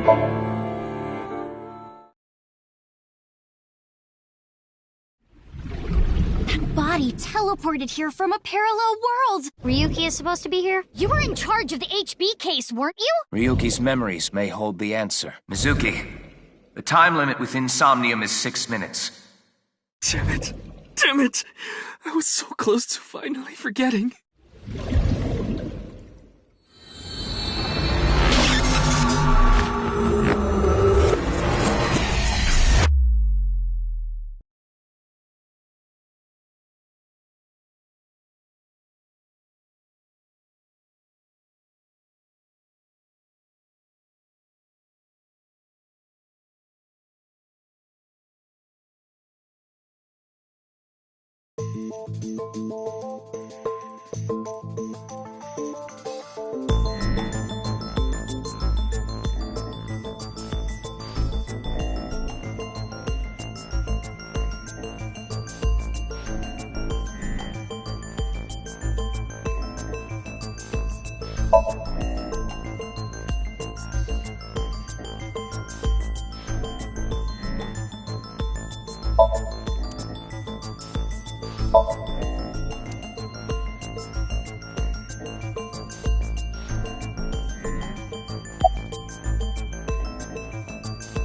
Body teleported here from a parallel world! Ryuki is supposed to be here? You were in charge of the HB case, weren't you? Ryuki's memories may hold the answer. Mizuki, the time limit within Somnium is 6 minutes. Damn it. Damn it! I was so close to finally forgetting.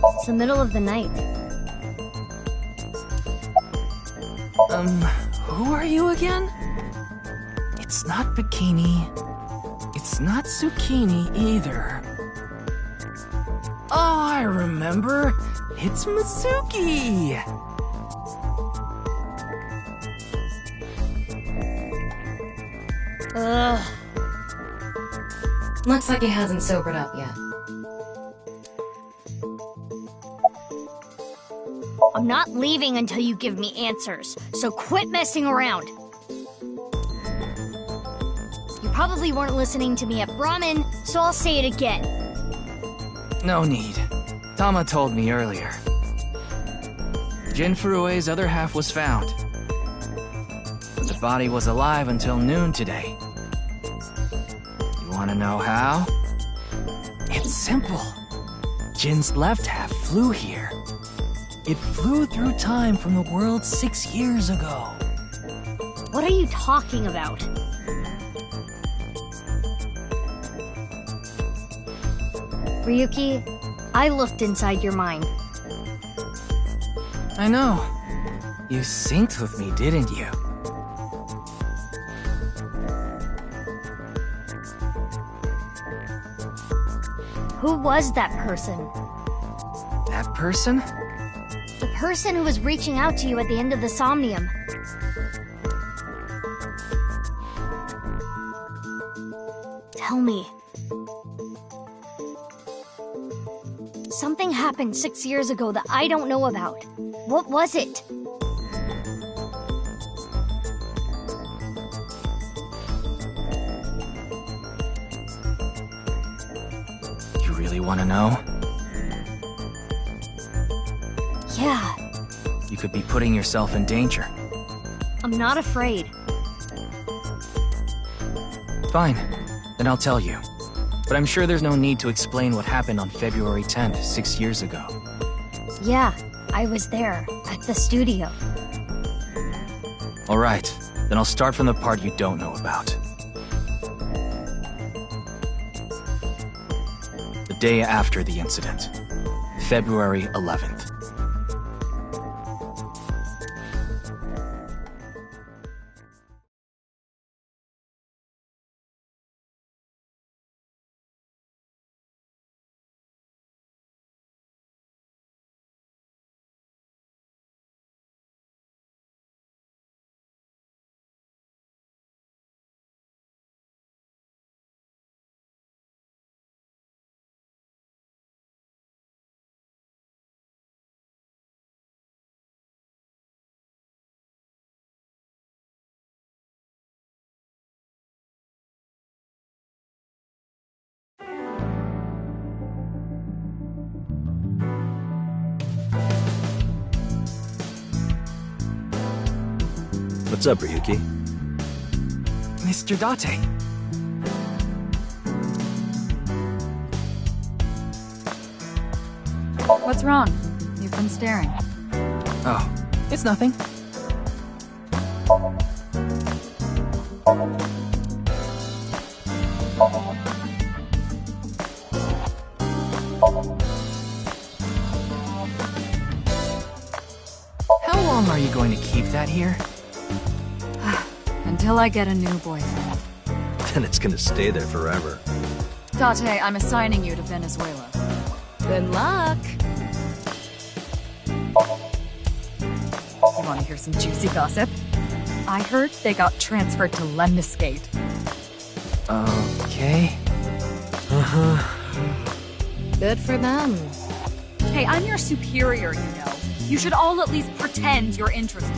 It's the middle of the night. Who are you again? It's not Bikini. It's not Zucchini either. Oh, I remember. It's Mizuki! Ugh. Looks like he hasn't sobered up yet. I'm not leaving until you give me answers, so quit messing around. You probably weren't listening to me at Brahmin, so I'll say it again. No need. Tama told me earlier. Jin Furue's other half was found. The body was alive until noon today. You wanna know how? It's simple. Jin's left half flew here. It flew through time from the world 6 years ago. What are you talking about? Ryuki, I looked inside your mind. I know. You synced with me, didn't you? Who was that person? That person? The person who was reaching out to you at the end of the Somnium. Tell me. Something happened 6 years ago that I don't know about. What was it? You really want to know? Yeah. You could be putting yourself in danger. I'm not afraid. Fine, then I'll tell you. But I'm sure there's no need to explain what happened on February 10th, 6 years ago. Yeah, I was there, at the studio. Alright, then I'll start from the part you don't know about. The day after the incident, February 11th. What's up, Ryuki? Mr. Date. What's wrong? You've been staring. Oh, it's nothing. How long are you going to keep that here? Until I get a new boyfriend. Then it's gonna stay there forever. Date, I'm assigning you to Venezuela. Good luck! You wanna hear some juicy gossip? I heard they got transferred to Lemniscate. Okay. Good for them. Hey, I'm your superior, you know. You should all at least pretend you're interested.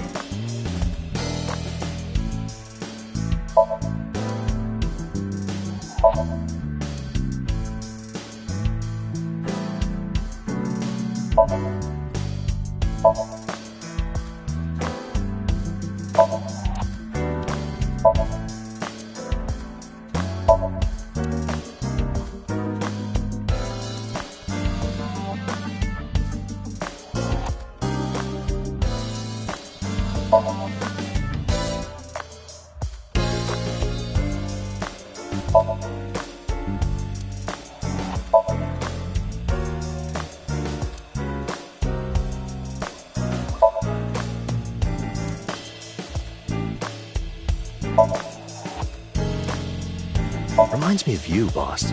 Reminds me of you, boss.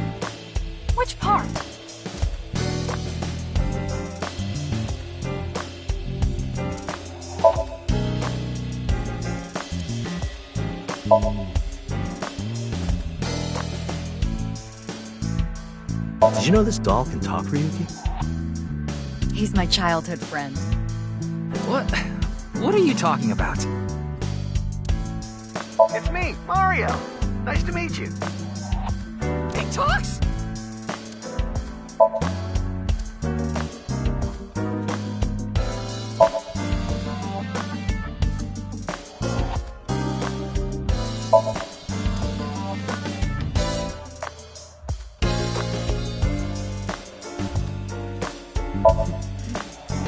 Which part? Did you know this doll can talk, Ryuki? He's my childhood friend. What? What are you talking about? It's me, Mario. Nice to meet you. It talks?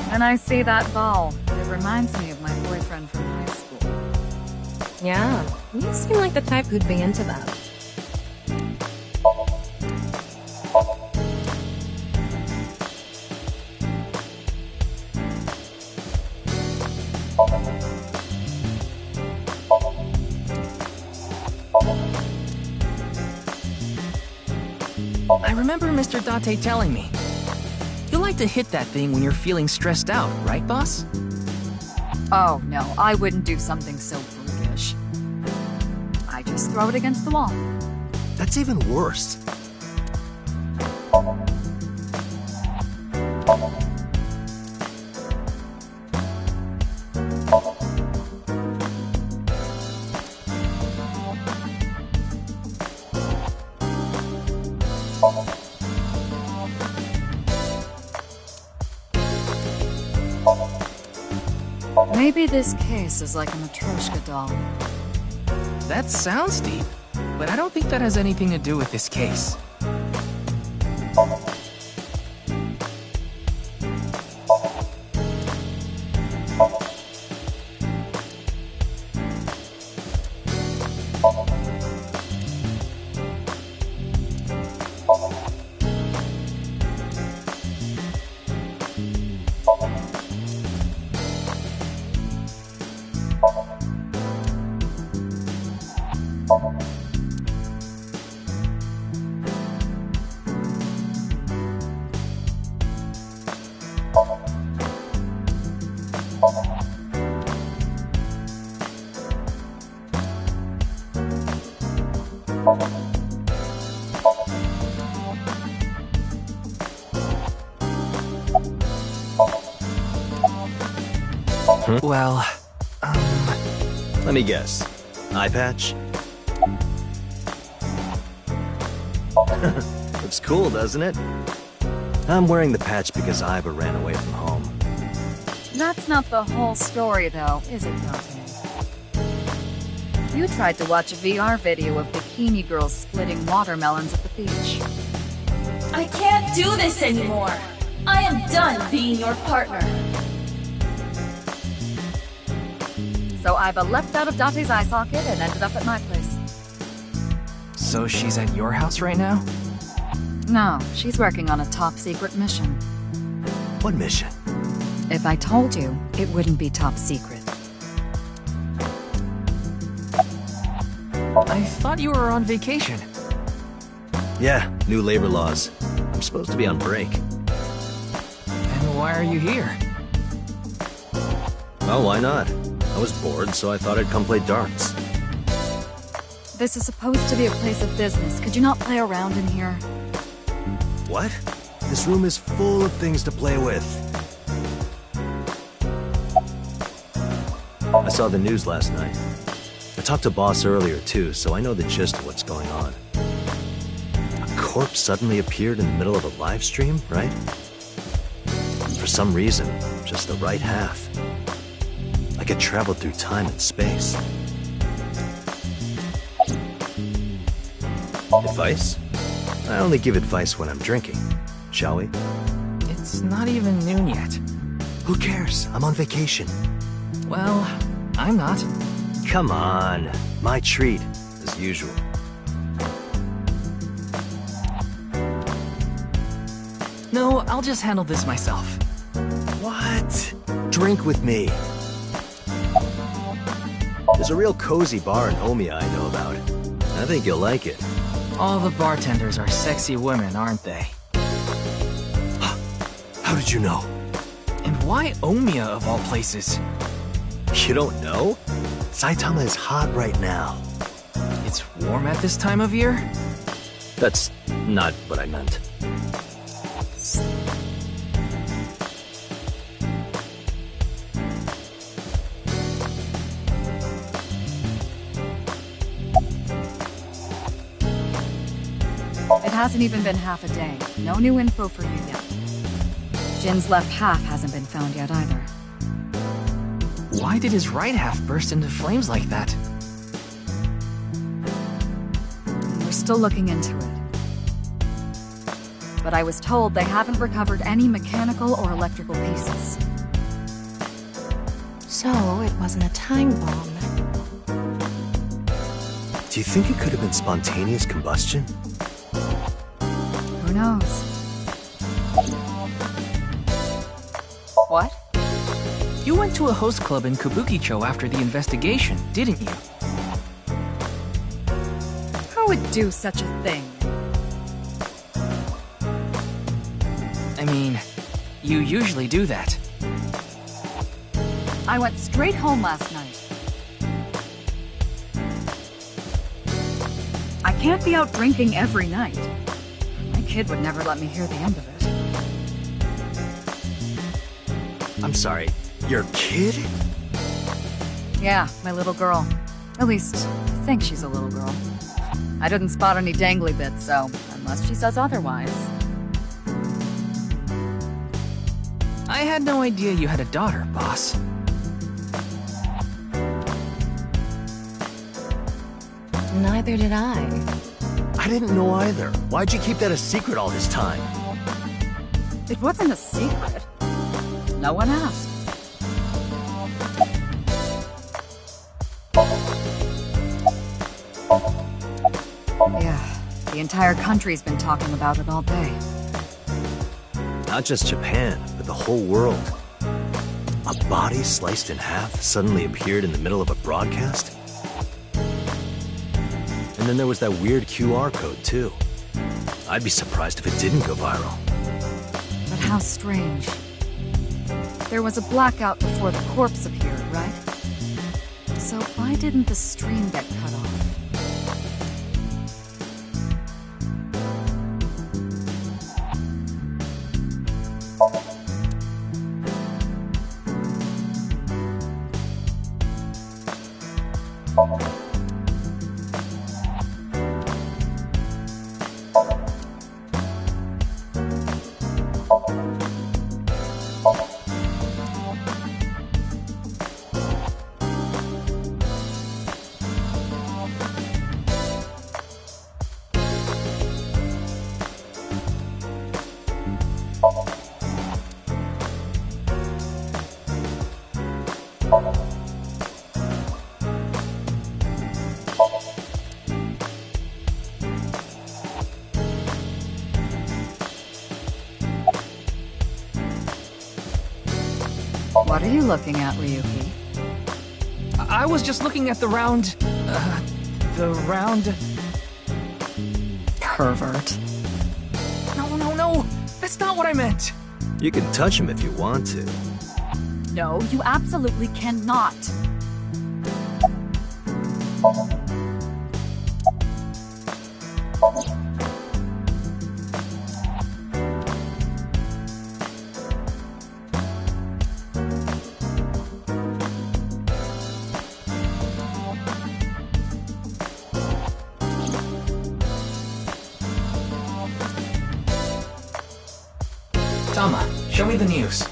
When I see that ball, it reminds me of my boyfriend from high school. Yeah, you seem like the type who'd be into that. I remember Mr. Date telling me. You like to hit that thing when you're feeling stressed out, right, boss? Oh, no, I wouldn't do something so brutish. I just throw it against the wall. That's even worse. Maybe this case is like a Matryoshka doll. That sounds deep, but I don't think that has anything to do with this case. Well, Let me guess. Eye patch? Looks cool, doesn't it? I'm wearing the patch because Iva ran away from home. That's not the whole story, though, is it, Dante? You tried to watch a VR video of bikini girls splitting watermelons at the beach. I can't do this anymore. I am done being your partner. So Iva leapt out of Dante's eye socket and ended up at my place. So she's at your house right now? No, she's working on a top-secret mission. What mission? If I told you, it wouldn't be top secret. I thought you were on vacation. Yeah, new labor laws. I'm supposed to be on break. And why are you here? Oh, why not? I was bored, so I thought I'd come play darts. This is supposed to be a place of business. Could you not play around in here? What? This room is full of things to play with. I saw the news last night. I talked to Boss earlier too, so I know the gist of what's going on. A corpse suddenly appeared in the middle of a live stream, right? For some reason, just the right half. Like it traveled through time and space. Advice? I only give advice when I'm drinking. Shall we? It's not even noon yet. Who cares? I'm on vacation. Well, I'm not. Come on. My treat, as usual. No, I'll just handle this myself. What? Drink with me. There's a real cozy bar in Omia I know about. I think you'll like it. All the bartenders are sexy women, aren't they? How did you know? And why Omiya of all places? You don't know? Saitama is hot right now. It's warm at this time of year? That's not what I meant. It hasn't even been half a day. No new info for you yet. Jin's left half hasn't been found yet either. Why did his right half burst into flames like that? We're still looking into it. But I was told they haven't recovered any mechanical or electrical pieces. So, it wasn't a time bomb. Do you think it could have been spontaneous combustion? Who knows? What? You went to a host club in Kabukicho after the investigation, didn't you? Who would do such a thing? I mean, you usually do that. I went straight home last night. I can't be out drinking every night. My kid would never let me hear the end of it. I'm sorry, your kid? Yeah, my little girl. At least, I think she's a little girl. I didn't spot any dangly bits, so unless she says otherwise. I had no idea you had a daughter, boss. Neither did I. I didn't know either. Why'd you keep that a secret all this time? It wasn't a secret. No one asked. Yeah, the entire country's been talking about it all day. Not just Japan, but the whole world. A body sliced in half suddenly appeared in the middle of a broadcast? And then there was that weird QR code, too. I'd be surprised if it didn't go viral. But how strange. There was a blackout before the corpse appeared, right? So why didn't the stream get cut off? What are you looking at, Ryuki? I was just looking at the round... Pervert. No. That's not what I meant. You can touch him if you want to. No, you absolutely cannot. Tama, show me the news.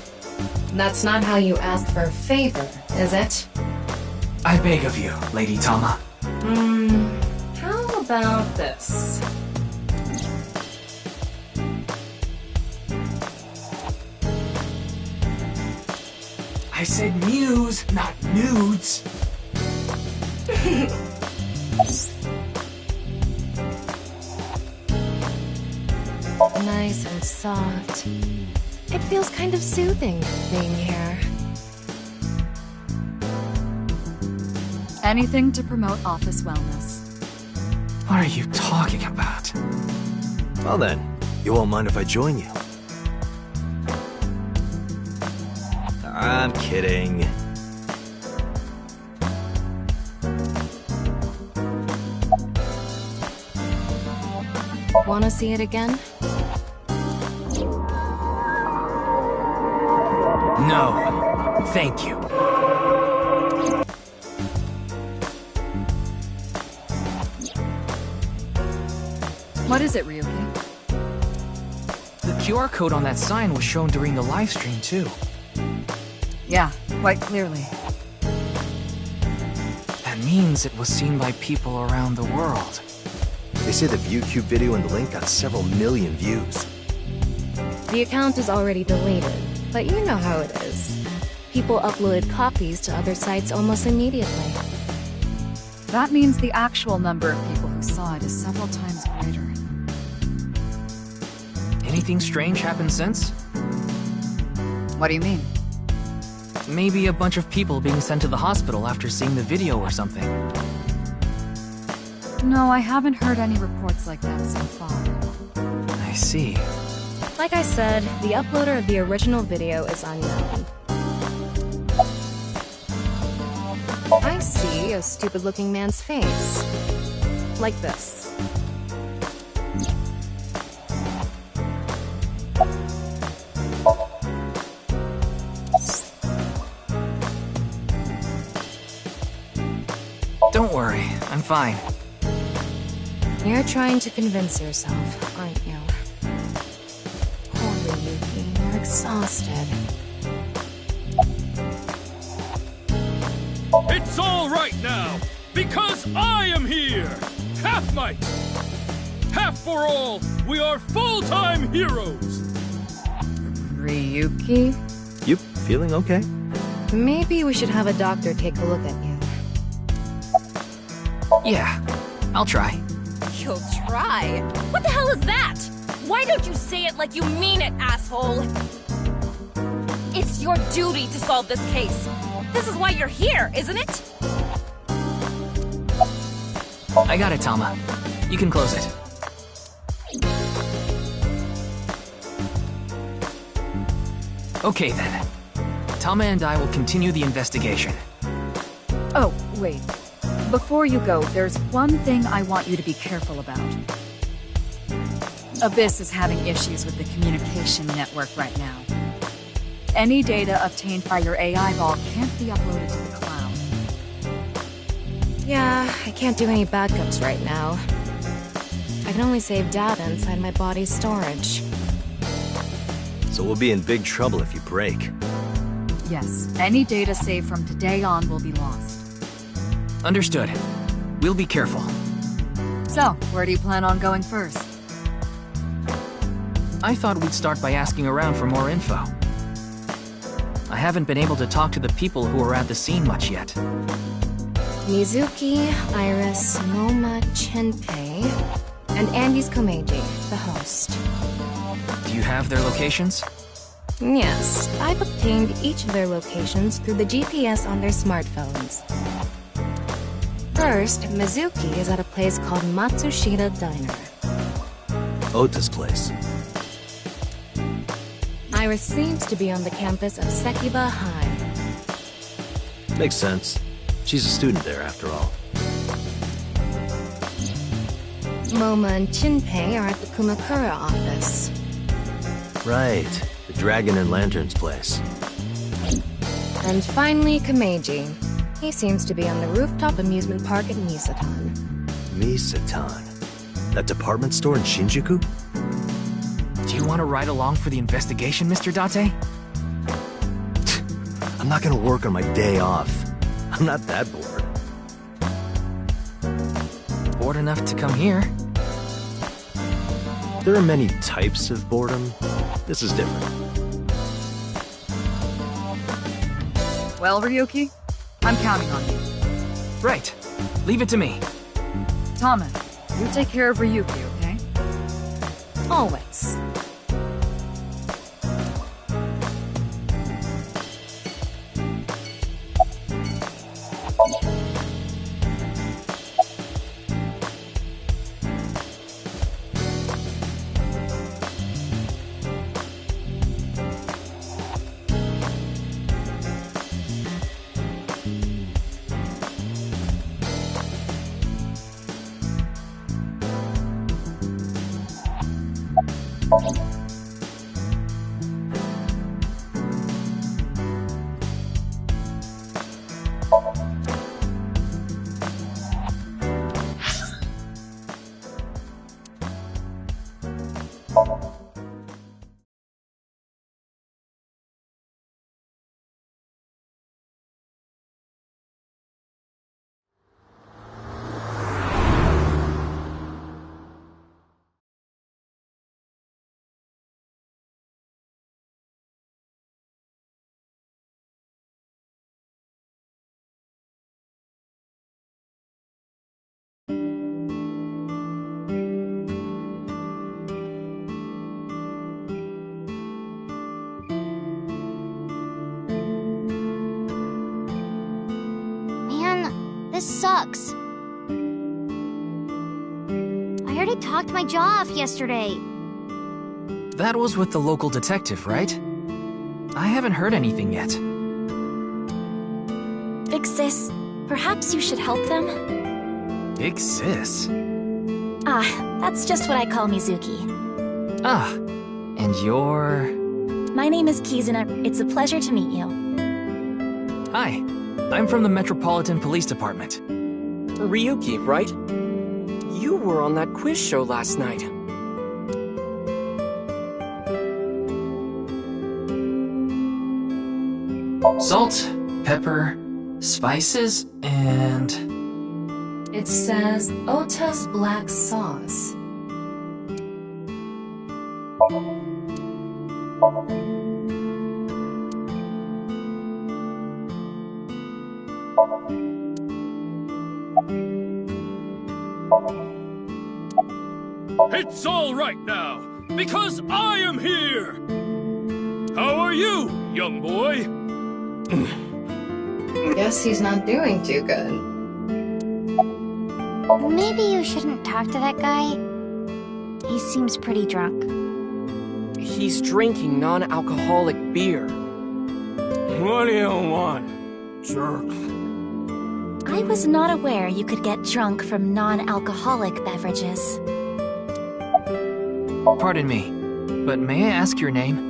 That's not how you ask for a favor, is it? I beg of you, Lady Tama. How about this? I said news, not nudes. Nice and soft. It feels kind of soothing being here. Anything to promote office wellness. What are you talking about? Well then, you won't mind if I join you. I'm kidding. Wanna see it again? No, thank you. What is it, Ryuki? The QR code on that sign was shown during the live stream too. Yeah, quite clearly. That means it was seen by people around the world. They say the ViewCube video and the link got several million views. The account is already deleted, but you know how it is. People uploaded copies to other sites almost immediately. That means the actual number of people who saw it is several times greater. Anything strange happened since? What do you mean? Maybe a bunch of people being sent to the hospital after seeing the video or something. No, I haven't heard any reports like that so far. I see. Like I said, the uploader of the original video is unknown. I see a stupid-looking man's face. Like this. Don't worry, I'm fine. You're trying to convince yourself, aren't you? Poor Yuki, you're exhausted. It's all right now, because I am here! Half might! Half for all, we are full-time heroes! Ryuki? You feeling okay? Maybe we should have a doctor take a look at you. Yeah, I'll try. You'll try? What the hell is that? Why don't you say it like you mean it, asshole? It's your duty to solve this case. This is why you're here, isn't it? I got it, Tama. You can close it. Okay then. Tama and I will continue the investigation. Oh, wait. Before you go, there's one thing I want you to be careful about. Abyss is having issues with the communication network right now. Any data obtained by your AI vault can't be uploaded to the cloud. Yeah, I can't do any backups right now. I can only save data inside my body's storage. So we'll be in big trouble if you break. Yes, any data saved from today on will be lost. Understood. We'll be careful. So, where do you plan on going first? I thought we'd start by asking around for more info. I haven't been able to talk to the people who were at the scene much yet. Mizuki, Iris, Moma, Chenpei, and Andy's Komeiji, the host. Do you have their locations? Yes, I've obtained each of their locations through the GPS on their smartphones. First, Mizuki is at a place called Matsushita Diner. Ota's place. Iris seems to be on the campus of Sekiba High. Makes sense. She's a student there, after all. Moma and Chinpei are at the Kumakura office. Right. The Dragon and Lanterns place. And finally, Kameji. He seems to be on the rooftop amusement park at Misatan. Misatan. That department store in Shinjuku? Do you want to ride along for the investigation, Mr. Date? I'm not gonna work on my day off. I'm not that bored. Bored enough to come here. There are many types of boredom. This is different. Well, Ryuki, I'm counting on you. Right. Leave it to me. Tama, you take care of Ryuki, okay? Always. Man, this sucks. I already talked my jaw off yesterday. That was with the local detective, right? I haven't heard anything yet. Big sis, perhaps you should help them? Big sis. Ah, that's just what I call Mizuki. Ah, and you're... My name is Kizuna. It's a pleasure to meet you. Hi, I'm from the Metropolitan Police Department. Ryuki, right? You were on that quiz show last night. Salt, pepper, spices, and... It says Ota's black sauce. It's all right now, because I am here! How are you, young boy? Guess he's not doing too good. Maybe you shouldn't talk to that guy. He seems pretty drunk. He's drinking non-alcoholic beer. What do you want, jerk? I was not aware you could get drunk from non-alcoholic beverages. Pardon me, but may I ask your name?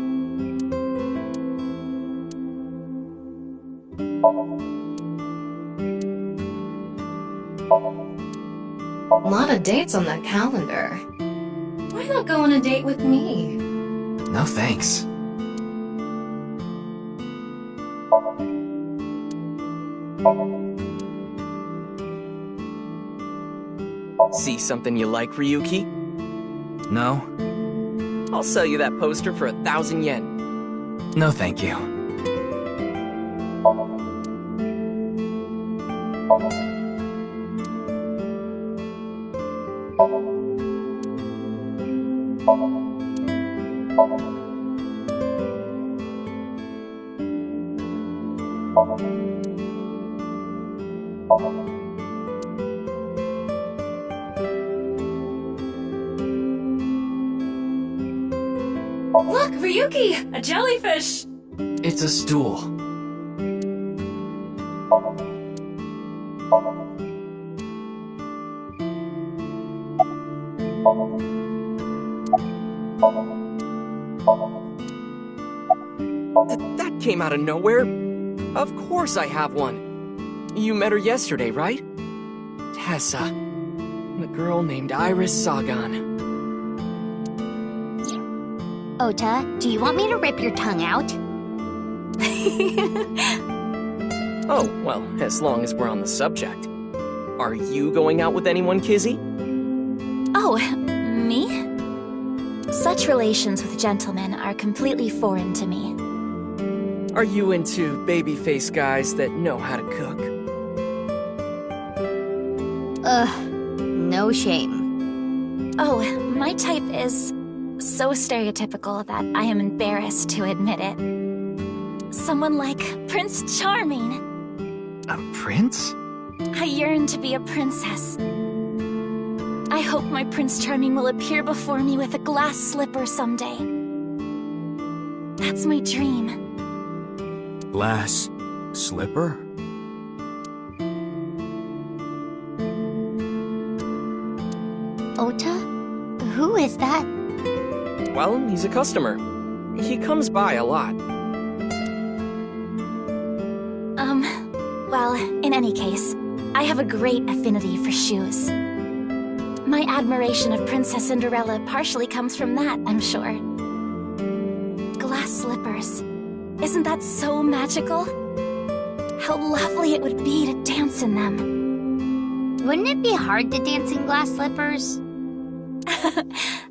A lot of dates on that calendar. Why not go on a date with me? No thanks. See something you like, Ryuki? No? I'll sell you that poster for 1,000 yen. No thank you. Look, Ryuki! A jellyfish! It's a stool. That came out of nowhere. Of course I have one. You met her yesterday, right? Tessa. The girl named Iris Sagan. Ota, do you want me to rip your tongue out? Oh, well, as long as we're on the subject. Are you going out with anyone, Kizzy? Oh, me? Such relations with gentlemen are completely foreign to me. Are you into baby-faced guys that know how to cook? No shame. Oh, my type is so stereotypical that I am embarrassed to admit it. Someone like Prince Charming. A prince? I yearn to be a princess. I hope my Prince Charming will appear before me with a glass slipper someday. That's my dream. Glass slipper? Ota? Who is that? Well, he's a customer. He comes by a lot. Well, in any case, I have a great affinity for shoes. My admiration of Princess Cinderella partially comes from that, I'm sure. Glass slippers. Isn't that so magical? How lovely it would be to dance in them. Wouldn't it be hard to dance in glass slippers?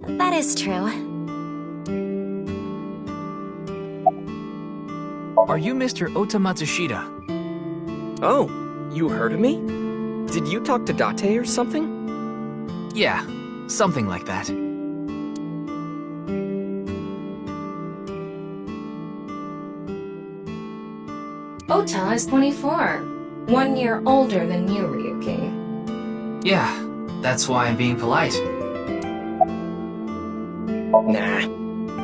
That is true. Are you Mr. Ota Matsushita? Oh, you heard of me? Did you talk to Date or something? Yeah, something like that. Ota is 24. 1 year older than you, Ryuki. Yeah, that's why I'm being polite. Nah.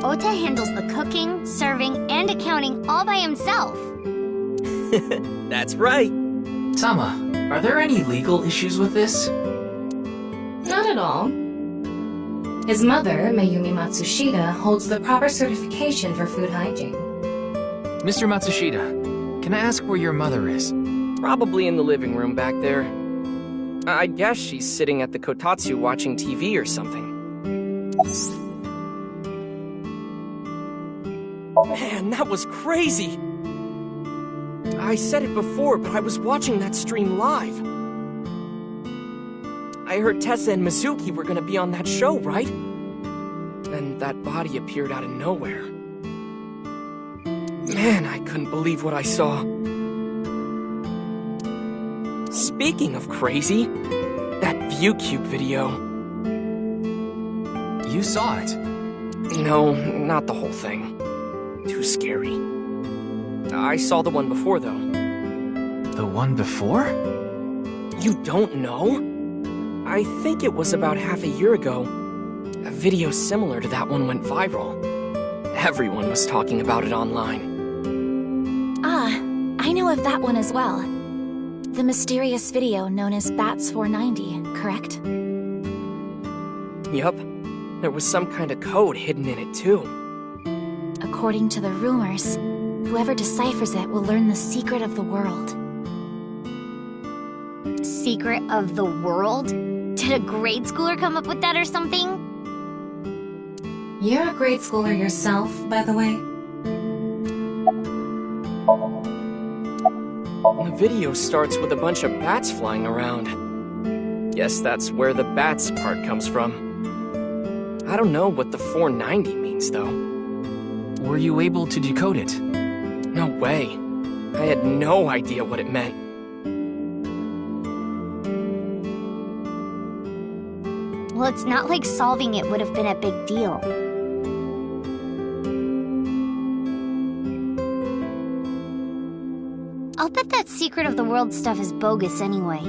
Ota handles the cooking, serving, and accounting all by himself. That's right. Tama, are there any legal issues with this? Not at all. His mother, Mayumi Matsushita, holds the proper certification for food hygiene. Mr. Matsushita, can I ask where your mother is? Probably in the living room back there. I guess she's sitting at the kotatsu watching TV or something. Man, that was crazy! I said it before, but I was watching that stream live. I heard Tessa and Mizuki were gonna be on that show, right? Then that body appeared out of nowhere. Man, I couldn't believe what I saw. Speaking of crazy, that ViewCube video. You saw it? No, not the whole thing. Too scary. I saw the one before, though. The one before? You don't know? I think it was about half a year ago. A video similar to that one went viral. Everyone was talking about it online. Ah, I know of that one as well. The mysterious video known as Bats 490, correct? Yup. There was some kind of code hidden in it, too. According to the rumors, whoever deciphers it will learn the secret of the world. Secret of the world? Did a grade schooler come up with that or something? You're a grade schooler yourself, by the way. The video starts with a bunch of bats flying around. Guess that's where the bats part comes from. I don't know what the 490 means, though. Were you able to decode it? No way. I had no idea what it meant. Well, it's not like solving it would have been a big deal. I'll bet that secret of the world stuff is bogus anyway.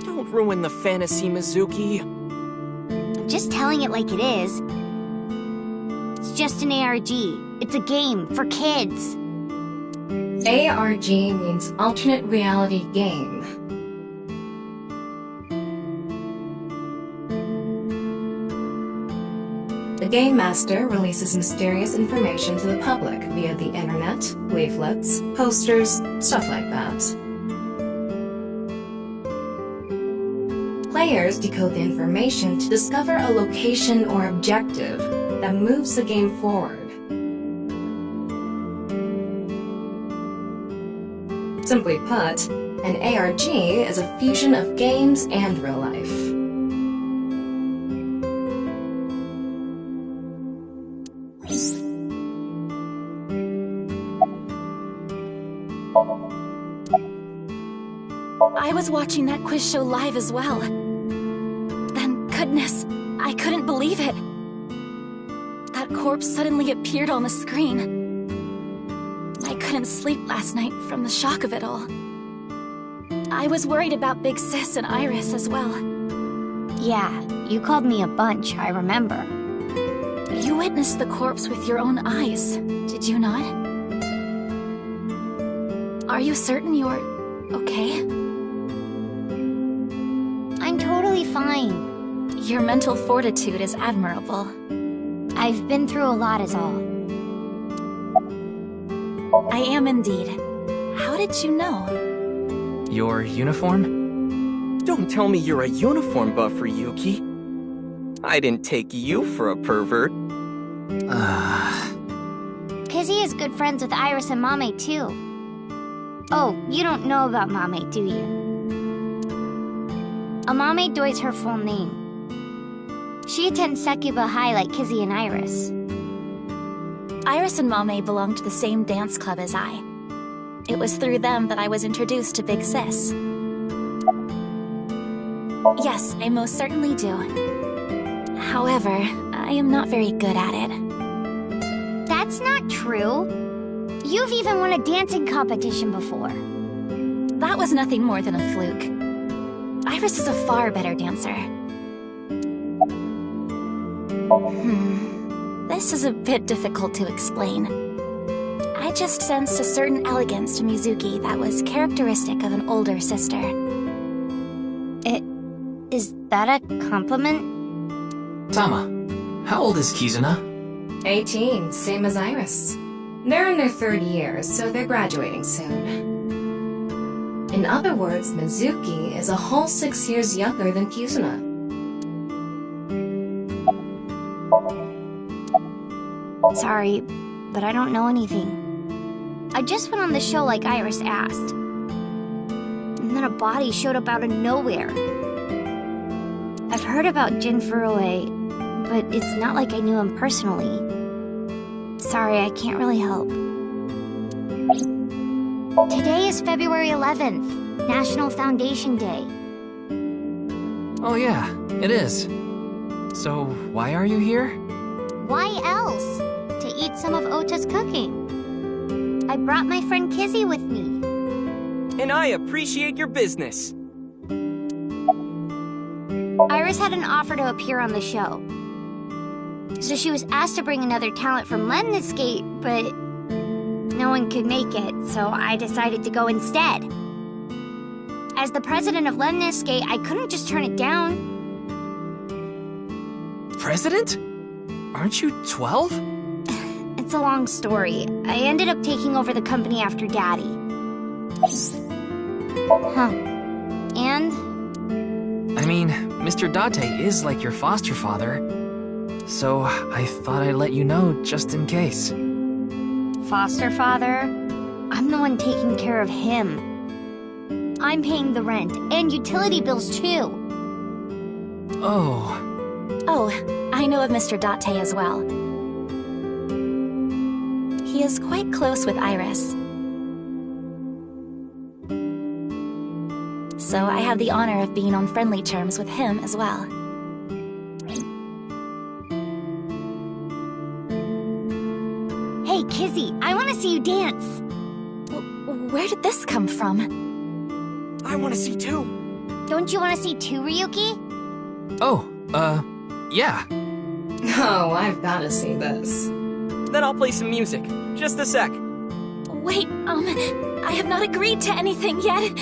Don't ruin the fantasy, Mizuki. I'm just telling it like it is. It's just an ARG. It's a game for kids. ARG means alternate reality game. The Game Master releases mysterious information to the public via the internet, leaflets, posters, stuff like that. Players decode the information to discover a location or objective that moves the game forward. Simply put, an ARG is a fusion of games and real life. I was watching that quiz show live as well. Then, goodness, I couldn't believe it. That corpse suddenly appeared on the screen. I couldn't sleep last night from the shock of it all. I was worried about Big Sis and Iris as well. Yeah, you called me a bunch, I remember. You witnessed the corpse with your own eyes, did you not? Are you certain you're okay? I'm totally fine. Your mental fortitude is admirable. I've been through a lot is all. I am indeed. How did you know? Your uniform? Don't tell me you're a uniform buffer, Yuki. I didn't take you for a pervert. Kizzy is good friends with Iris and Mame too. Oh, you don't know about Mame, do you? Amame Doi's her full name. She attends Sekiba High like Kizzy and Iris. Iris and Mame belong to the same dance club as I. It was through them that I was introduced to Big Sis. Yes, I most certainly do. However, I am not very good at it. That's not true. You've even won a dancing competition before. That was nothing more than a fluke. Iris is a far better dancer. This is a bit difficult to explain. I just sensed a certain elegance to Mizuki that was characteristic of an older sister. Is that a compliment? Tama, how old is Kizuna? 18, same as Iris. They're in their third year, so they're graduating soon. In other words, Mizuki is a whole 6 years younger than Kizuna. Sorry, but I don't know anything. I just went on the show like Iris asked. And then a body showed up out of nowhere. I've heard about Jin Furue, but it's not like I knew him personally. Sorry, I can't really help. Today is February 11th, National Foundation Day. Oh yeah, it is. So, why are you here? Why else? To eat some of Ota's cooking. I brought my friend Kizzy with me. And I appreciate your business. Iris had an offer to appear on the show. So she was asked to bring another talent from Lemniscate, but no one could make it, so I decided to go instead. As the president of Lemniscate, I couldn't just turn it down. President? Aren't you 12? It's a long story. I ended up taking over the company after Daddy. Huh. And? I mean, Mr. Date is like your foster father. So, I thought I'd let you know just in case. Foster father? I'm the one taking care of him. I'm paying the rent and utility bills too. Oh. Oh, I know of Mr. Date as well. He is quite close with Iris. So I have the honor of being on friendly terms with him as well. Hey, busy. I want to see you dance. Where did this come from? I want to see too. Don't you want to see too, Ryuki? Oh, yeah. Oh, I've gotta see this. Then I'll play some music. Just a sec. Wait, I have not agreed to anything yet.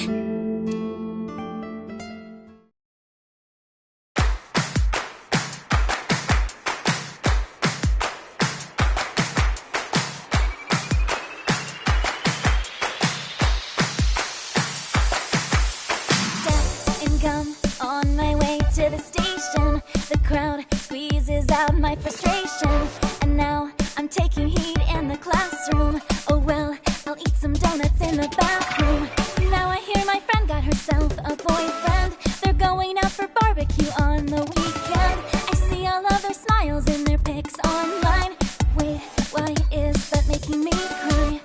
On my way to the station, the crowd squeezes out my frustration. And now I'm taking heat in the classroom. Oh well, I'll eat some donuts in the bathroom. Now I hear my friend got herself a boyfriend. They're going out for barbecue on the weekend. I see all of their smiles in their pics online. Wait, why is that making me cry?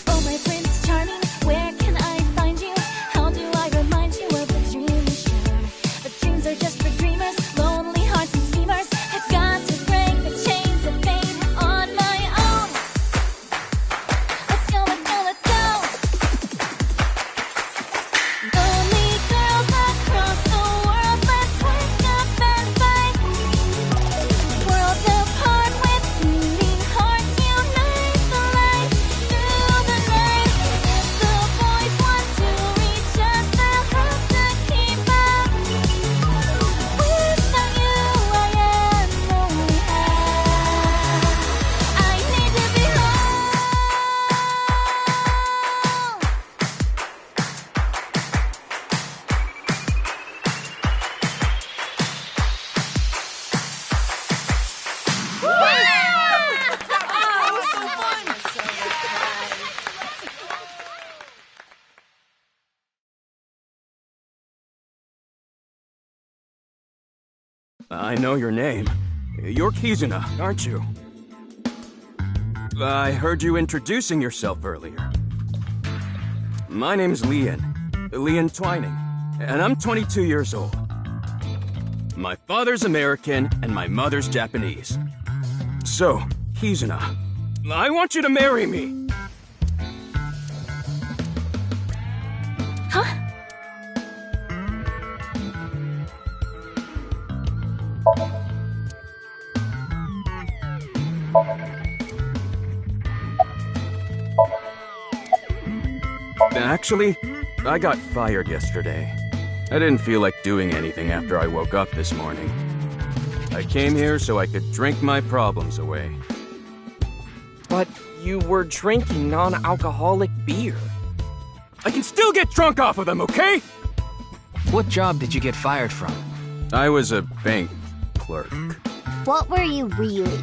Oh my Prince Charming, where can I find you? How do I remind you of the dream you shared? But dreams are just for dreamers, lonely hearts and schemers. I've got to break the chains of fate on my own. Let's go, let's go, let's go. Lonely girls across the world, let's wake up and fight. Worlds apart with beating hearts, unite the light through the night. The boys want to reach us, they'll have to keep up. Without you, I am lonely. I need to be home. I know your name. You're Kizuna, aren't you? I heard you introducing yourself earlier. My name's Leon Twining, and I'm 22 years old. My father's American, and my mother's Japanese. So, Kizuna, I want you to marry me. Huh? Actually, I got fired yesterday. I didn't feel like doing anything after I woke up this morning. I came here so I could drink my problems away. But you were drinking non-alcoholic beer. I can still get drunk off of them, okay? What job did you get fired from? I was a bank clerk. What were you really?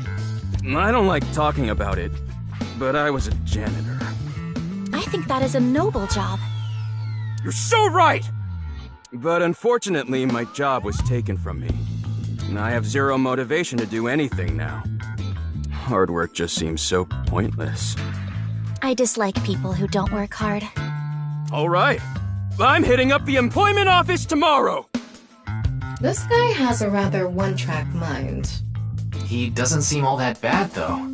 I don't like talking about it, but I was a janitor. I think that is a noble job. You're so right! But unfortunately, my job was taken from me. And I have zero motivation to do anything now. Hard work just seems so pointless. I dislike people who don't work hard. All right. I'm hitting up the employment office tomorrow! This guy has a rather one-track mind. He doesn't seem all that bad, though.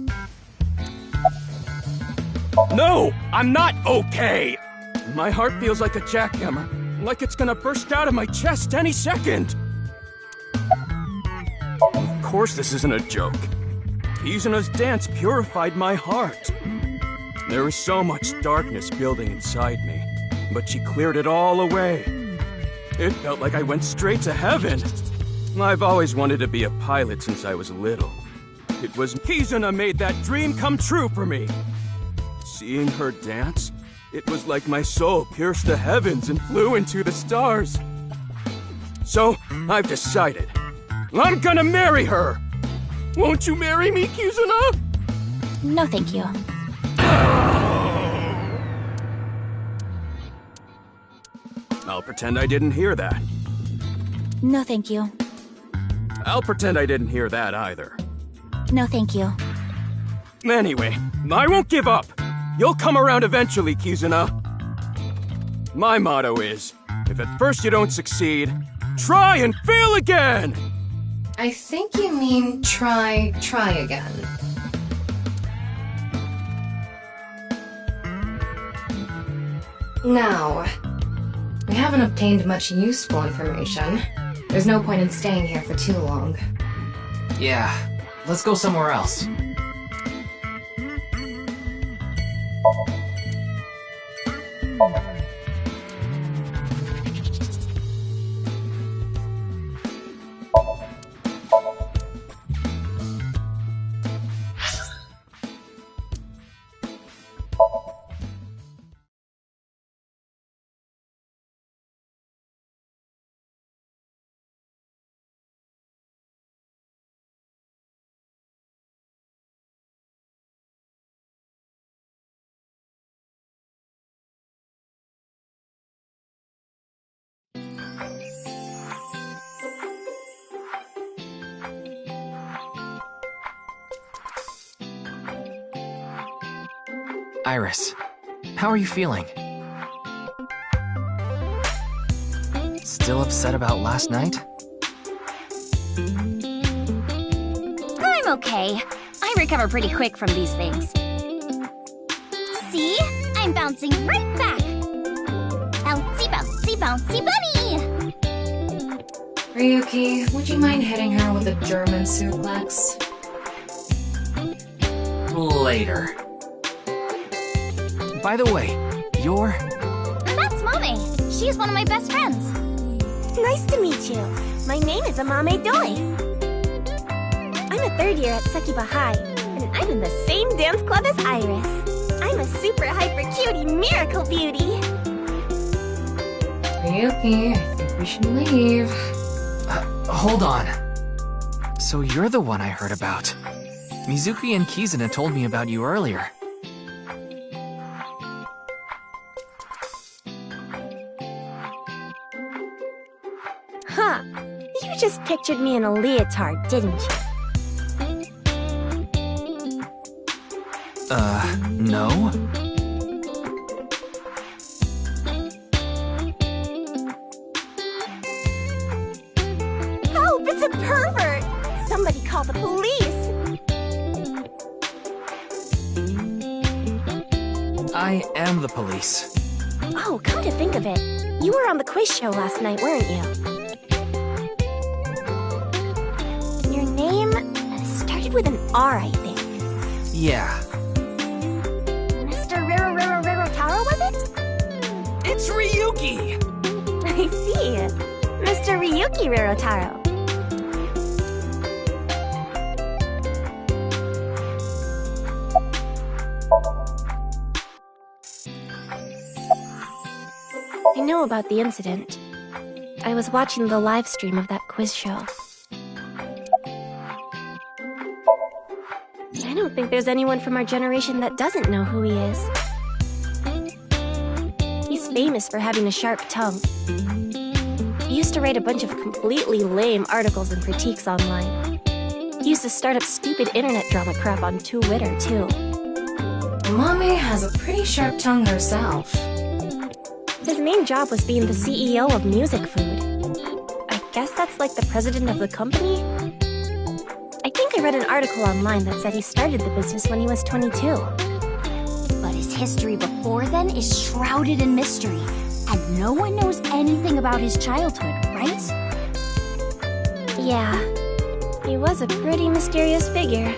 No! I'm not okay! My heart feels like a jackhammer, like it's gonna burst out of my chest any second! Of course this isn't a joke. Kizuna's dance purified my heart. There was so much darkness building inside me, but she cleared it all away. It felt like I went straight to heaven. I've always wanted to be a pilot since I was little. It was Kizuna made that dream come true for me. Seeing her dance, it was like my soul pierced the heavens and flew into the stars. So, I've decided. I'm gonna marry her! Won't you marry me, Kizuna? No, thank you. I'll pretend I didn't hear that. No, thank you. I'll pretend I didn't hear that either. No, thank you. Anyway, I won't give up. You'll come around eventually, Kizuna. My motto is, if at first you don't succeed, try and fail again! I think you mean try again. Now, we haven't obtained much useful information. There's no point in staying here for too long. Yeah, let's go somewhere else. Iris, how are you feeling? Still upset about last night? I'm okay. I recover pretty quick from these things. See? I'm bouncing right back. Bouncy, bouncy, bouncy bunny! Ryuki, would you mind hitting her with a German suplex? Later. By the way, you're... That's Mame. She's one of my best friends. Nice to meet you. My name is Amame Doi. I'm a third year at Sekiba High, and I'm in the same dance club as Iris. I'm a super hyper cutie miracle beauty. Ryuki, I think we should leave. Hold on. So you're the one I heard about. Mizuki and Kizuna told me about you earlier. Huh. You just pictured me in a leotard, didn't you? No? Help! It's a pervert! Somebody call the police! I am the police. Oh, come to think of it, you were on the quiz show last night, weren't you? Your name started with an R, I think. Yeah. Mr. Rero Taro, was it? It's Ryuki! I see. Mr. Ryuki Rerotaro. I know about the incident. I was watching the live stream of that quiz show. I don't think there's anyone from our generation that doesn't know who he is. He's famous for having a sharp tongue. He used to write a bunch of completely lame articles and critiques online. He used to start up stupid internet drama crap on Twitter, too. Mame has a pretty sharp tongue herself. His main job was being the CEO of Music Food. I guess that's like the president of the company? I think I read an article online that said he started the business when he was 22. But his history before then is shrouded in mystery, and no one knows anything about his childhood, right? Yeah, he was a pretty mysterious figure.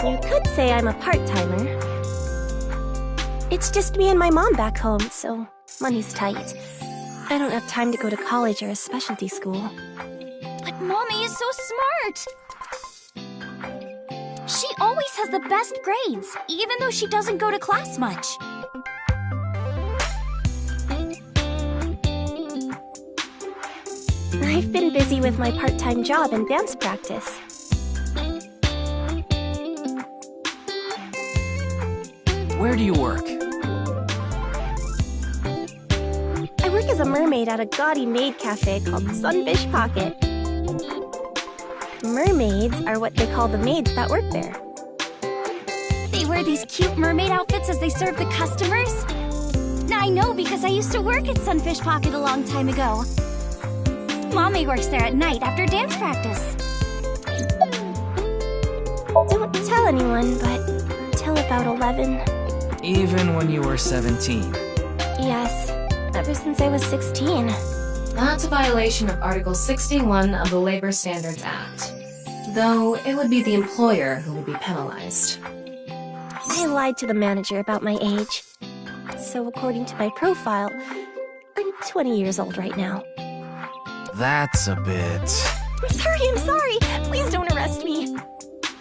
You could say I'm a part-timer. It's just me and my mom back home, so money's tight. I don't have time to go to college or a specialty school. But Mommy is so smart! She always has the best grades, even though she doesn't go to class much. I've been busy with my part-time job and dance practice. Where do you work? I work as a mermaid at a gaudy maid cafe called Sunfish Pocket. Mermaids are what they call the maids that work there. They wear these cute mermaid outfits as they serve the customers? Now I know because I used to work at Sunfish Pocket a long time ago. Mommy works there at night after dance practice. Don't tell anyone, but until about 11. Even when you were 17. Yes, ever since I was 16. That's a violation of Article 61 of the Labor Standards Act. Though it would be the employer who would be penalized. I lied to the manager about my age. So according to my profile, I'm 20 years old right now. That's a bit... I'm sorry! Please don't arrest me!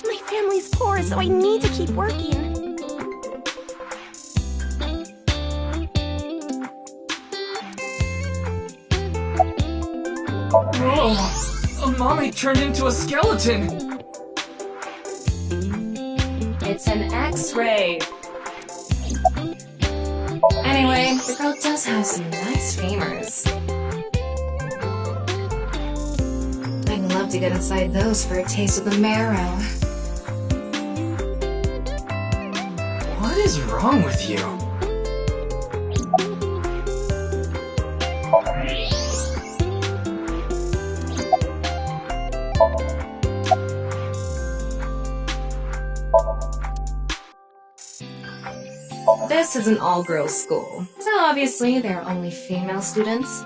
My family's poor, so I need to keep working. Whoa! Mommy turned into a skeleton! It's an X-ray. Anyway, the girl does have some nice femurs. I'd love to get inside those for a taste of the marrow. What is wrong with you? This is an all-girls school, so obviously there are only female students.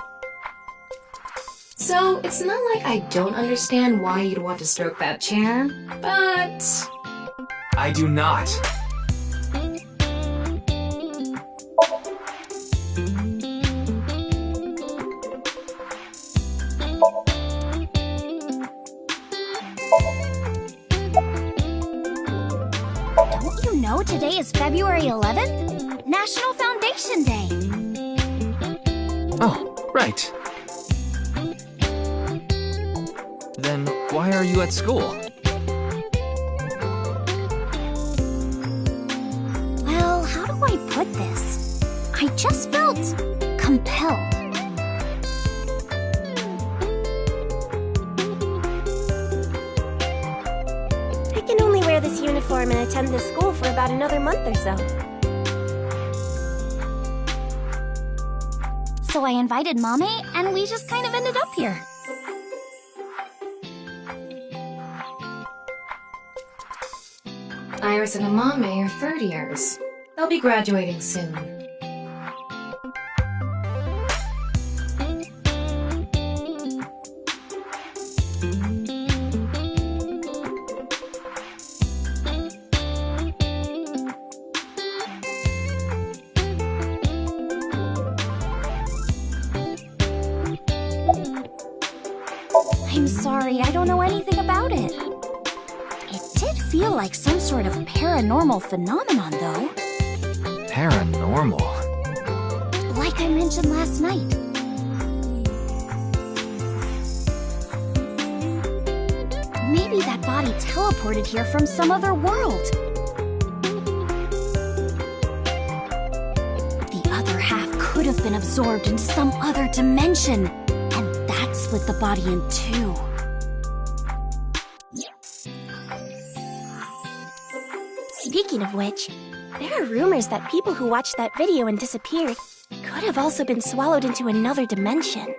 So it's not like I don't understand why you'd want to stroke that chair, but... I do not. Don't you know today is February 11th? National Foundation Day. Oh, right. Then why are you at school? Well, how do I put this? I just felt compelled. I can only wear this uniform and attend this school for about another month or so. So I invited Mommy, and we just kind of ended up here. Iris and Amame are third years. They'll be graduating soon. I'm sorry, I don't know anything about it. It did feel like some sort of paranormal phenomenon, though. Paranormal? Like I mentioned last night. Maybe that body teleported here from some other world. The other half could have been absorbed into some other dimension, and that split the body in two. Speaking of which, there are rumors that people who watched that video and disappeared could have also been swallowed into another dimension.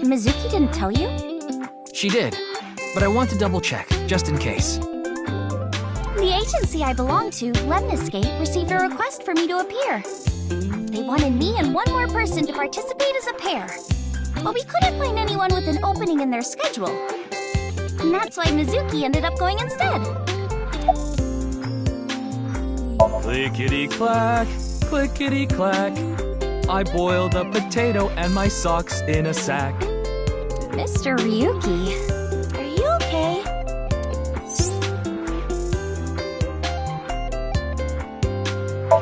Mizuki didn't tell you? She did, but I want to double check, just in case. The agency I belong to, Lemniscape, received a request for me to appear. They wanted me and one more person to participate as a pair. But we couldn't find anyone with an opening in their schedule. And that's why Mizuki ended up going instead. Clickety-clack, clickety-clack. I boiled a potato and my socks in a sack. Mr. Ryuki. Are you okay?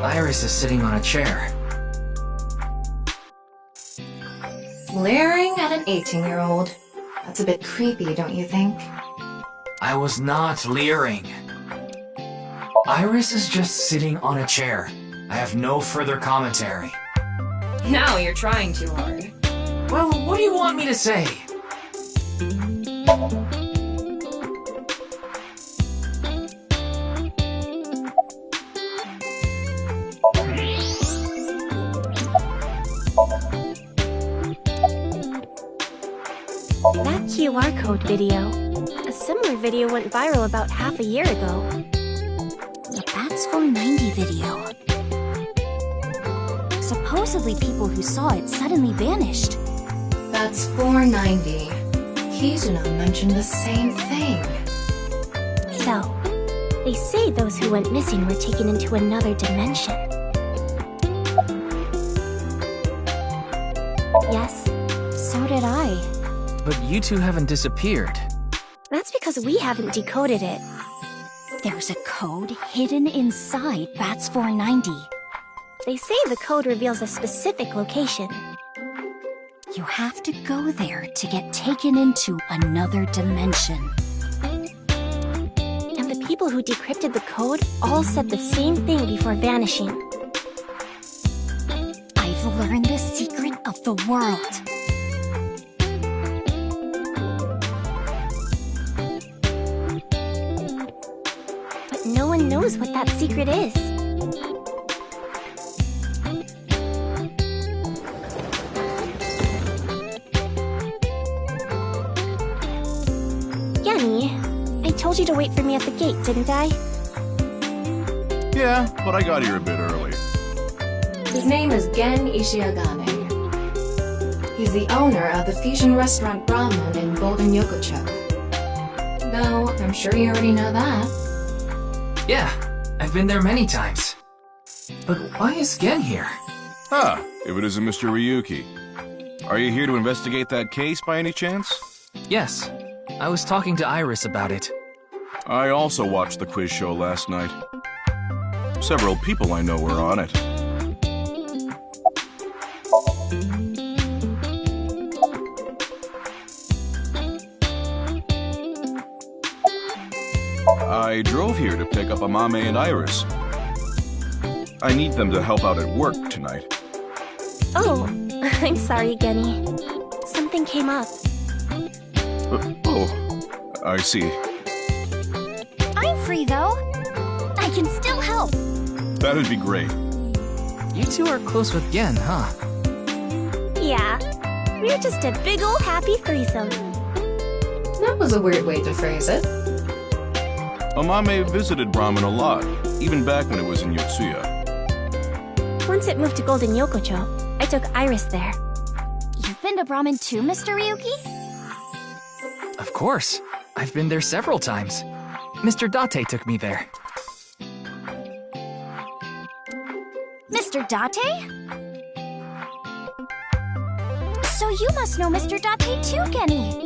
Iris is sitting on a chair. Leering at an 18-year-old. That's a bit creepy, don't you think? I was not leering. Iris is just sitting on a chair. I have no further commentary. Now you're trying too hard. Well, what do you want me to say? That QR code video. A similar video went viral about half a year ago. The Bats 490 video. Supposedly people who saw it suddenly vanished. That's 490. Kizuna mentioned the same thing. So, they say those who went missing were taken into another dimension. Yes, so did I. But you two haven't disappeared. That's because we haven't decoded it. There's a code hidden inside Bats 490. They say the code reveals a specific location. You have to go there to get taken into another dimension. And the people who decrypted the code all said the same thing before vanishing. I've learned the secret of the world. But no one knows what that secret is. I told you to wait for me at the gate, didn't I? Yeah, but I got here a bit early. His name is Gen Ishiagane. He's the owner of the fusion restaurant Brahman in Golden Yokocho. Though, I'm sure you already know that. Yeah, I've been there many times. But why is Gen here? Huh, if it isn't Mr. Ryuki. Are you here to investigate that case by any chance? Yes, I was talking to Iris about it. I also watched the quiz show last night. Several people I know were on it. I drove here to pick up Amame and Iris. I need them to help out at work tonight. Oh, I'm sorry, Genny. Something came up. Oh, I see. I'm free, though. I can still help. That'd be great. You two are close with Gen, huh? Yeah, we're just a big ol' happy threesome. That was a weird way to phrase it. Amame visited Brahman a lot, even back when it was in Yotsuya. Once it moved to Golden Yokocho, I took Iris there. You've been to Brahman too, Mr. Ryuki? Of course. I've been there several times. Mr. Date took me there. Mr. Date? So you must know Mr. Date too, Genny.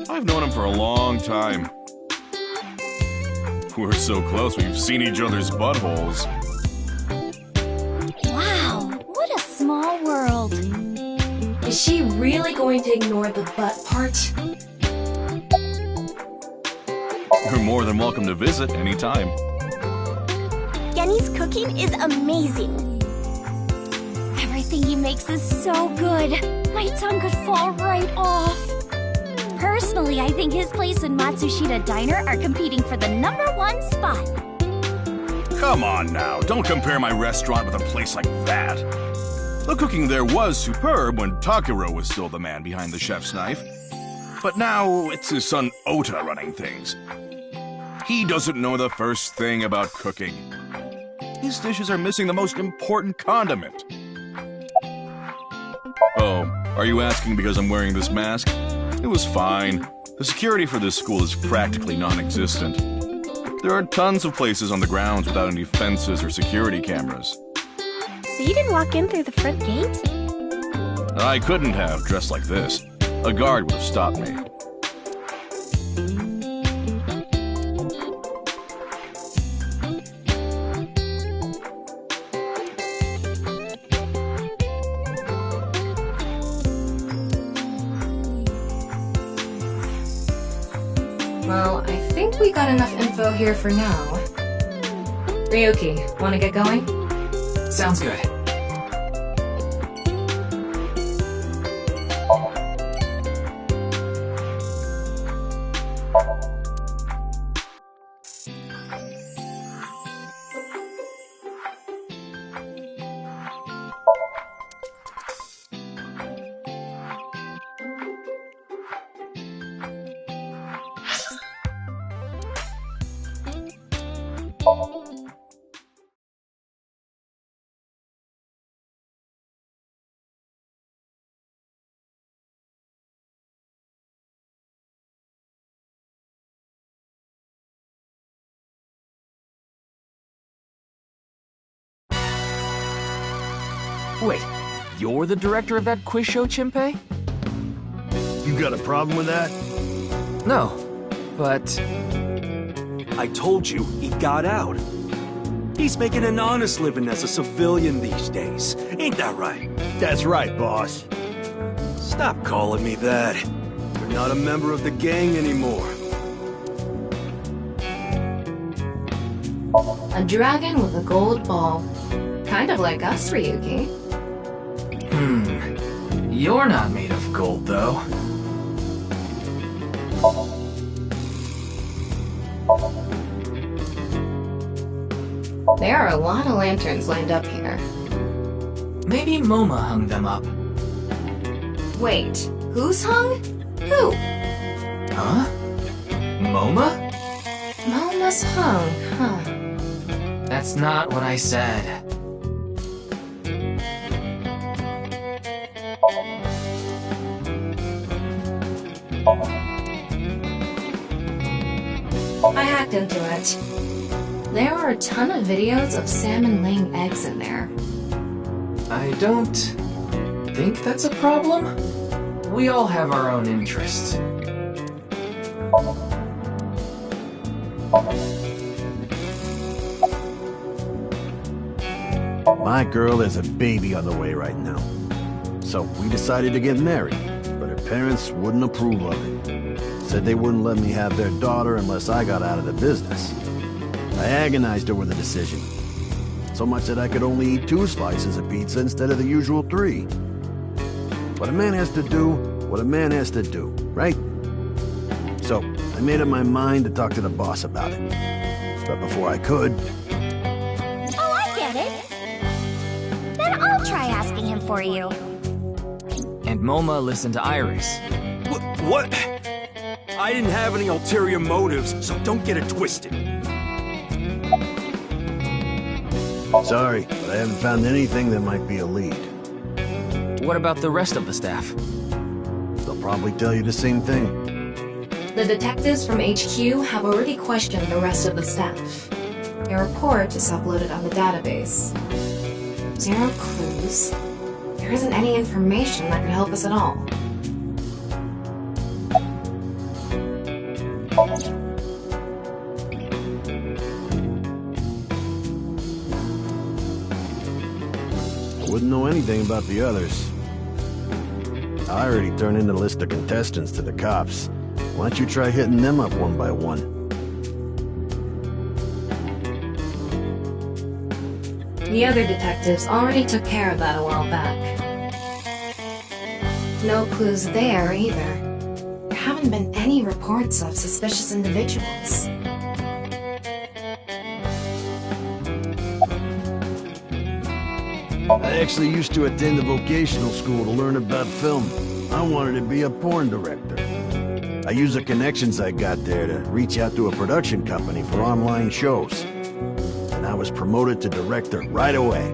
I've known him for a long time. We're so close, we've seen each other's buttholes. Wow, what a small world. Is she really going to ignore the butt part? You're more than welcome to visit anytime. Genny's cooking is amazing. Everything he makes is so good. My tongue could fall right off. Personally, I think his place and Matsushita Diner are competing for the #1 spot. Come on now, don't compare my restaurant with a place like that. The cooking there was superb when Takiro was still the man behind the chef's knife. But now it's his son Ota running things. He doesn't know the first thing about cooking. His dishes are missing the most important condiment. Oh, are you asking because I'm wearing this mask? It was fine. The security for this school is practically non-existent. There are tons of places on the grounds without any fences or security cameras. So you didn't walk in through the front gate? I couldn't have, dressed like this. A guard would have stopped me. Well, I think we got enough info here for now. Ryuki, wanna get going? Sounds good. Wait, you're the director of that quiz show, Chimpe? You got a problem with that? No, but... I told you, he got out. He's making an honest living as a civilian these days. Ain't that right? That's right, boss. Stop calling me that. You're not a member of the gang anymore. A dragon with a gold ball. Kind of like us, Ryuki. You're not made of gold, though. There are a lot of lanterns lined up here. Maybe MoMA hung them up. Wait, who's hung? Who? Huh? MoMA? MoMA's hung, huh? That's not what I said. I hacked into it. There are a ton of videos of salmon laying eggs in there. I don't think that's a problem. We all have our own interests. My girl has a baby on the way right now. So we decided to get married, but her parents wouldn't approve of it. Said they wouldn't let me have their daughter unless I got out of the business. I agonized over the decision. So much that I could only eat 2 slices of pizza instead of the usual 3. But a man has to do what a man has to do, right? So I made up my mind to talk to the boss about it. But before I could... Oh, I get it. Then I'll try asking him for you. And MoMA listened to Iris. What? I didn't have any ulterior motives, so don't get it twisted. Sorry, but I haven't found anything that might be a lead. What about the rest of the staff? They'll probably tell you the same thing. The detectives from HQ have already questioned the rest of the staff. Their report is uploaded on the database. 0 clues. There isn't any information that could help us at all. I wouldn't know anything about the others. I already turned in the list of contestants to the cops. Why don't you try hitting them up one by one? The other detectives already took care of that a while back. No clues there either. There haven't been any reports of suspicious individuals. I actually used to attend a vocational school to learn about film. I wanted to be a porn director. I used the connections I got there to reach out to a production company for online shows. And I was promoted to director right away.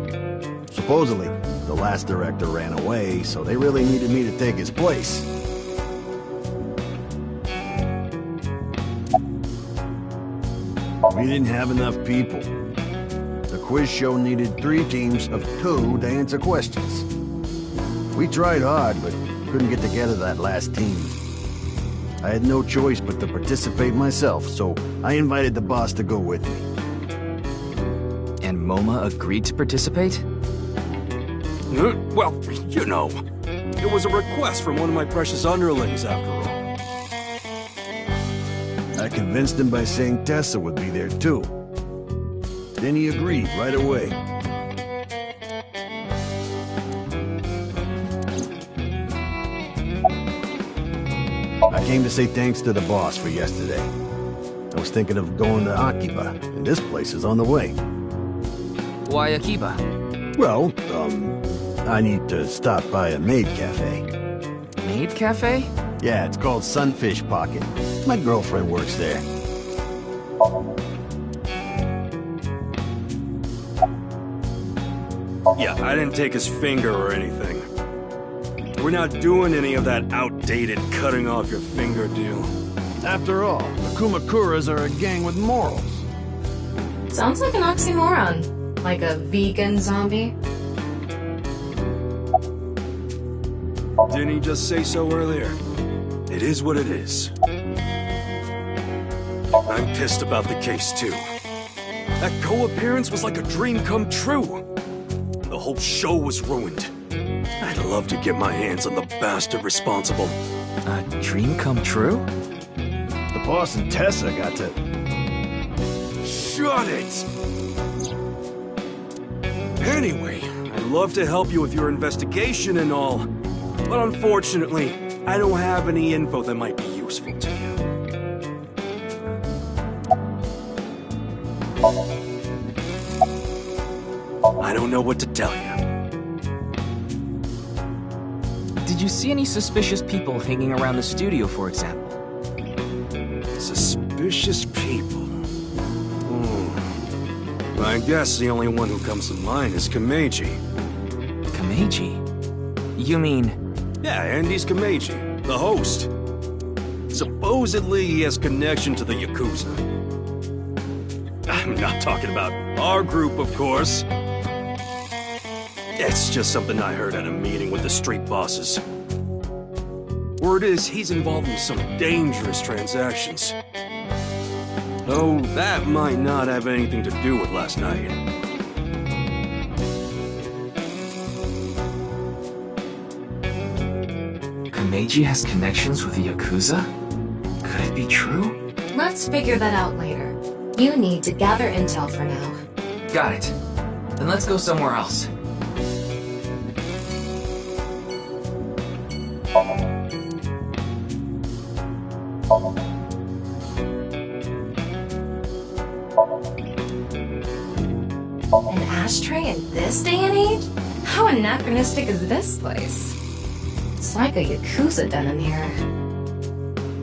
Supposedly, the last director ran away, so they really needed me to take his place. We didn't have enough people. The quiz show needed 3 teams of 2 to answer questions. We tried hard, but couldn't get together that last team. I had no choice but to participate myself, so I invited the boss to go with me. And MoMA agreed to participate? Well, you know, it was a request from one of my precious underlings, after all. I convinced him by saying Tessa would be there too. Then he agreed right away. I came to say thanks to the boss for yesterday. I was thinking of going to Akiba, and this place is on the way. Why Akiba? Well, I need to stop by a maid cafe. Maid cafe? Yeah, it's called Sunfish Pocket. My girlfriend works there. Yeah, I didn't take his finger or anything. We're not doing any of that outdated cutting off your finger deal. After all, the Kumakuras are a gang with morals. Sounds like an oxymoron. Like a vegan zombie. Didn't he just say so earlier? It is what it is. I'm pissed about the case, too. That co-appearance was like a dream come true. The whole show was ruined. I'd love to get my hands on the bastard responsible. A dream come true? The boss and Tessa got to... Shut it! Anyway, I'd love to help you with your investigation and all. But unfortunately, I don't have any info that might be useful to you. I don't know what to tell you. Did you see any suspicious people hanging around the studio, for example? Suspicious people? I guess the only one who comes to mind is Kameji. Kameji? You mean... Yeah, Andy's Kameji, the host. Supposedly he has connection to the Yakuza. I'm not talking about our group, of course. It's just something I heard at a meeting with the street bosses. Word is, he's involved in some dangerous transactions. Though that might not have anything to do with last night. Kameji has connections with the Yakuza? Could it be true? Let's figure that out later. You need to gather intel for now. Got it. Then let's go somewhere else. An ashtray in this day and age? How anachronistic is this place? It's like a Yakuza den in here.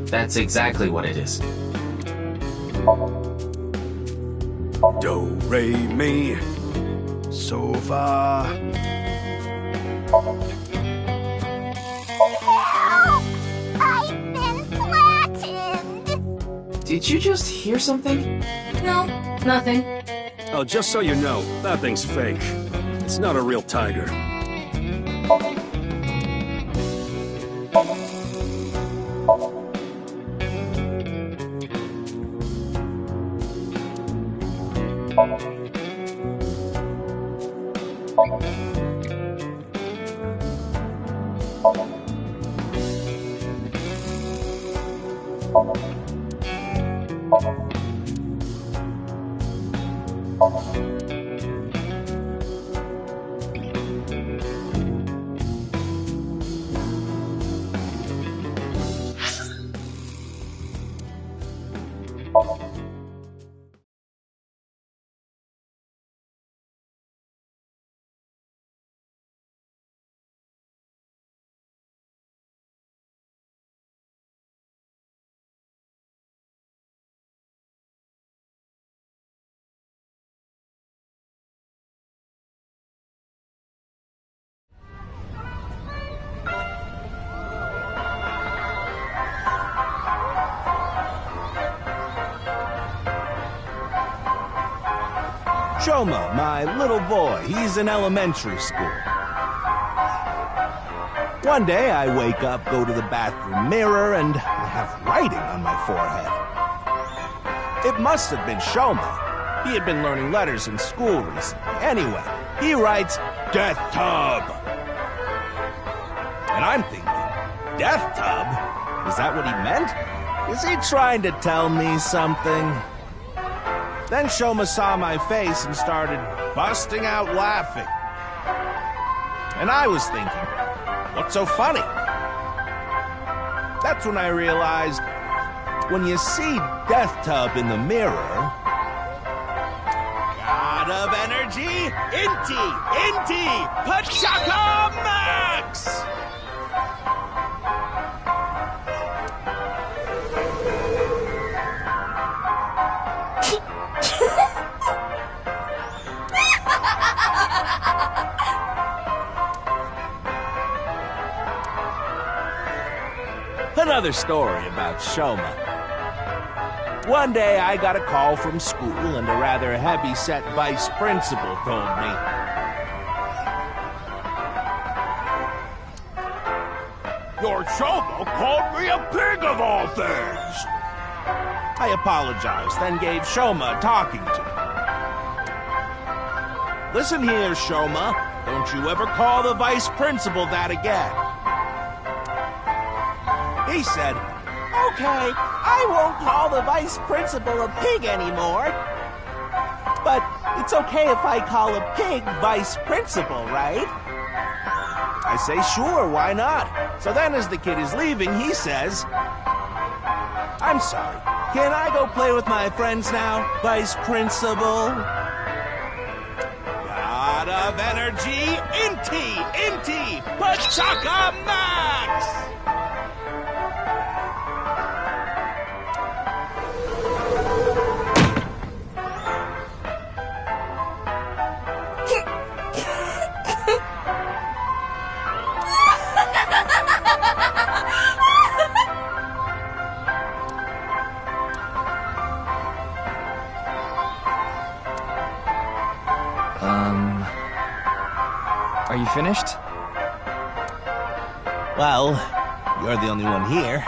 That's exactly what it is. Do, re, mi. So far. Help! I've been flattened! Did you just hear something? No, nothing. Oh, just so you know, that thing's fake. It's not a real tiger. Shoma, my little boy, he's in elementary school. One day I wake up, go to the bathroom mirror, and I have writing on my forehead. It must have been Shoma. He had been learning letters in school recently. Anyway, he writes, Death Tub. And I'm thinking, Death Tub? Is that what he meant? Is he trying to tell me something? Then Shoma saw my face and started busting out laughing. And I was thinking, what's so funny? That's when I realized, when you see Death Tub in the mirror... God of energy, Inti, Pachaka Max! Another story about Shoma. One day I got a call from school and a rather heavy-set vice principal told me, Your Shoma called me a pig of all things! I apologized, then gave Shoma a talking to. Listen here, Shoma. Don't you ever call the vice principal that again. He said, "Okay, I won't call the vice principal a pig anymore. But it's okay if I call a pig vice principal, right?" I say, "Sure, why not?" So then as the kid is leaving, he says, "I'm sorry, can I go play with my friends now, vice principal?" God of energy, Inti, Pachaka Max! Are you finished? Well, you're the only one here.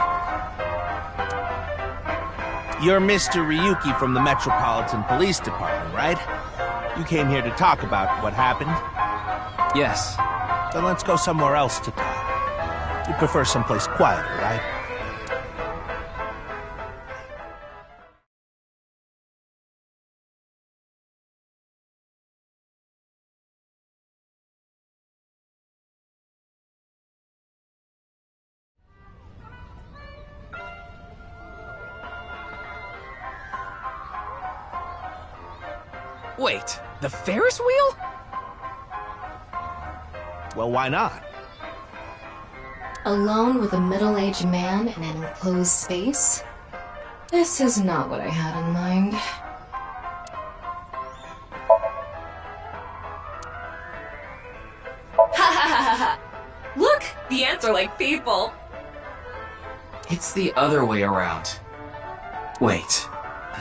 You're Mr. Ryuki from the Metropolitan Police Department, right? You came here to talk about what happened? Yes. Then let's go somewhere else to talk. You prefer someplace quieter, right? Wait, the Ferris wheel? Well, why not? Alone with a middle-aged man in an enclosed space? This is not what I had in mind. Ha ha ha ha! Look! The ants are like people! It's the other way around. Wait,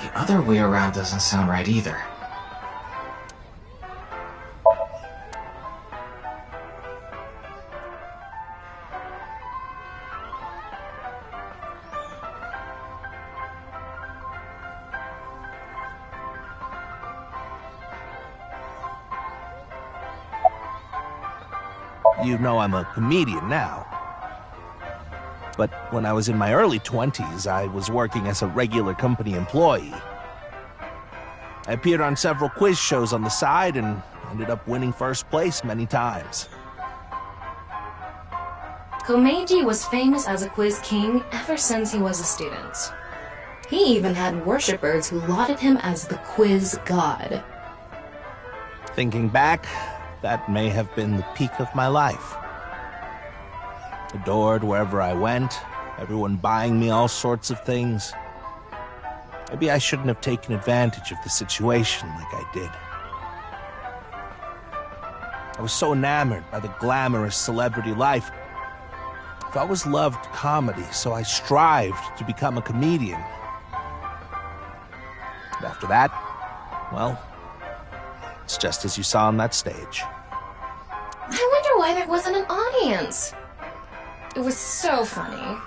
the other way around doesn't sound right either. You know I'm a comedian now. But when I was in my early 20s, I was working as a regular company employee. I appeared on several quiz shows on the side and ended up winning first place many times. Komeiji was famous as a quiz king ever since he was a student. He even had worshippers who lauded him as the quiz god. Thinking back, that may have been the peak of my life. Adored wherever I went, everyone buying me all sorts of things. Maybe I shouldn't have taken advantage of the situation like I did. I was so enamored by the glamorous celebrity life. I've always loved comedy, so I strived to become a comedian. And after that, well, it's just as you saw on that stage. I wonder why there wasn't an audience. It was so funny.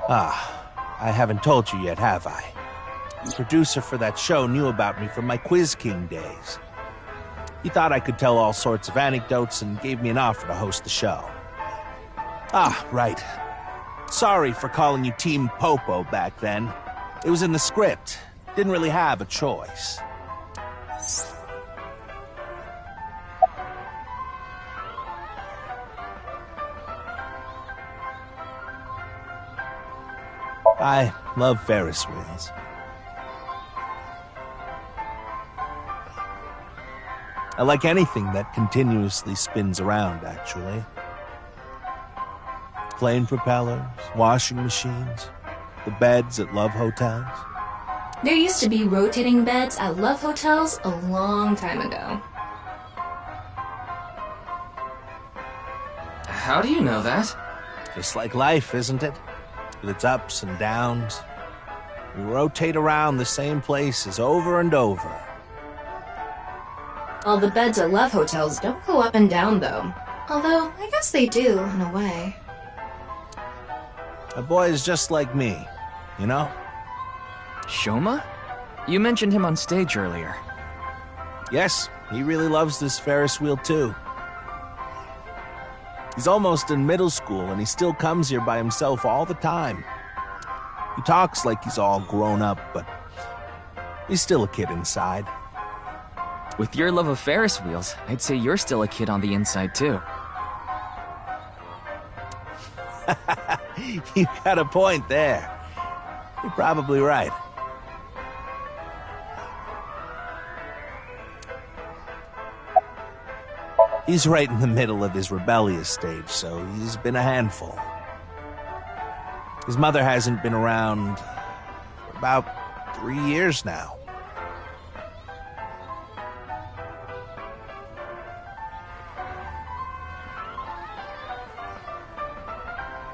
I haven't told you yet, have I? The producer for that show knew about me from my Quiz King days. He thought I could tell all sorts of anecdotes and gave me an offer to host the show. Right. Sorry for calling you Team Popo back then. It was in the script. Didn't really have a choice. I love Ferris wheels. I like anything that continuously spins around, actually. Plane propellers, washing machines, the beds at love hotels. There used to be rotating beds at love hotels a long time ago. How do you know that? Just like life, isn't it? With its ups and downs. We rotate around the same places over and over. All the beds at love hotels don't go up and down, though. Although, I guess they do, in a way. A boy is just like me, you know? Shoma? You mentioned him on stage earlier. Yes, he really loves this Ferris wheel too. He's almost in middle school and he still comes here by himself all the time. He talks like he's all grown up, but he's still a kid inside. With your love of Ferris wheels, I'd say you're still a kid on the inside too. You got a point there. You're probably right. He's right in the middle of his rebellious stage, so he's been a handful. His mother hasn't been around for about 3 years now.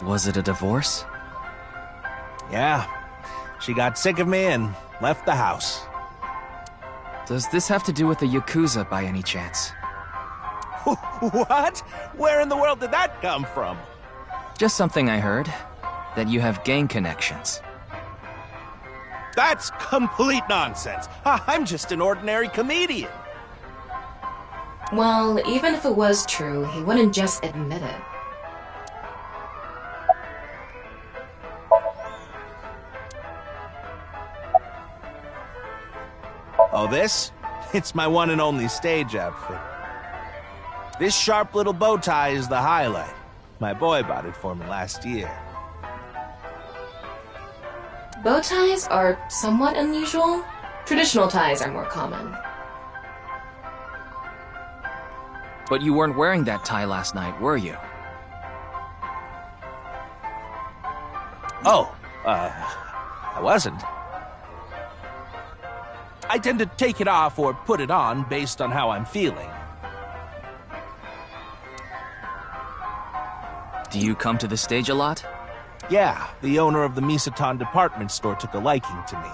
Was it a divorce? Yeah. She got sick of me and left the house. Does this have to do with the Yakuza by any chance? What? Where in the world did that come from? Just something I heard. That you have gang connections. That's complete nonsense. I'm just an ordinary comedian. Well, even if it was true, he wouldn't just admit it. Oh, this? It's my one and only stage outfit. This sharp little bow tie is the highlight. My boy bought it for me last year. Bow ties are somewhat unusual. Traditional ties are more common. But you weren't wearing that tie last night, were you? Oh, I wasn't. I tend to take it off or put it on based on how I'm feeling. Do you come to the stage a lot? Yeah, the owner of the Misaton department store took a liking to me.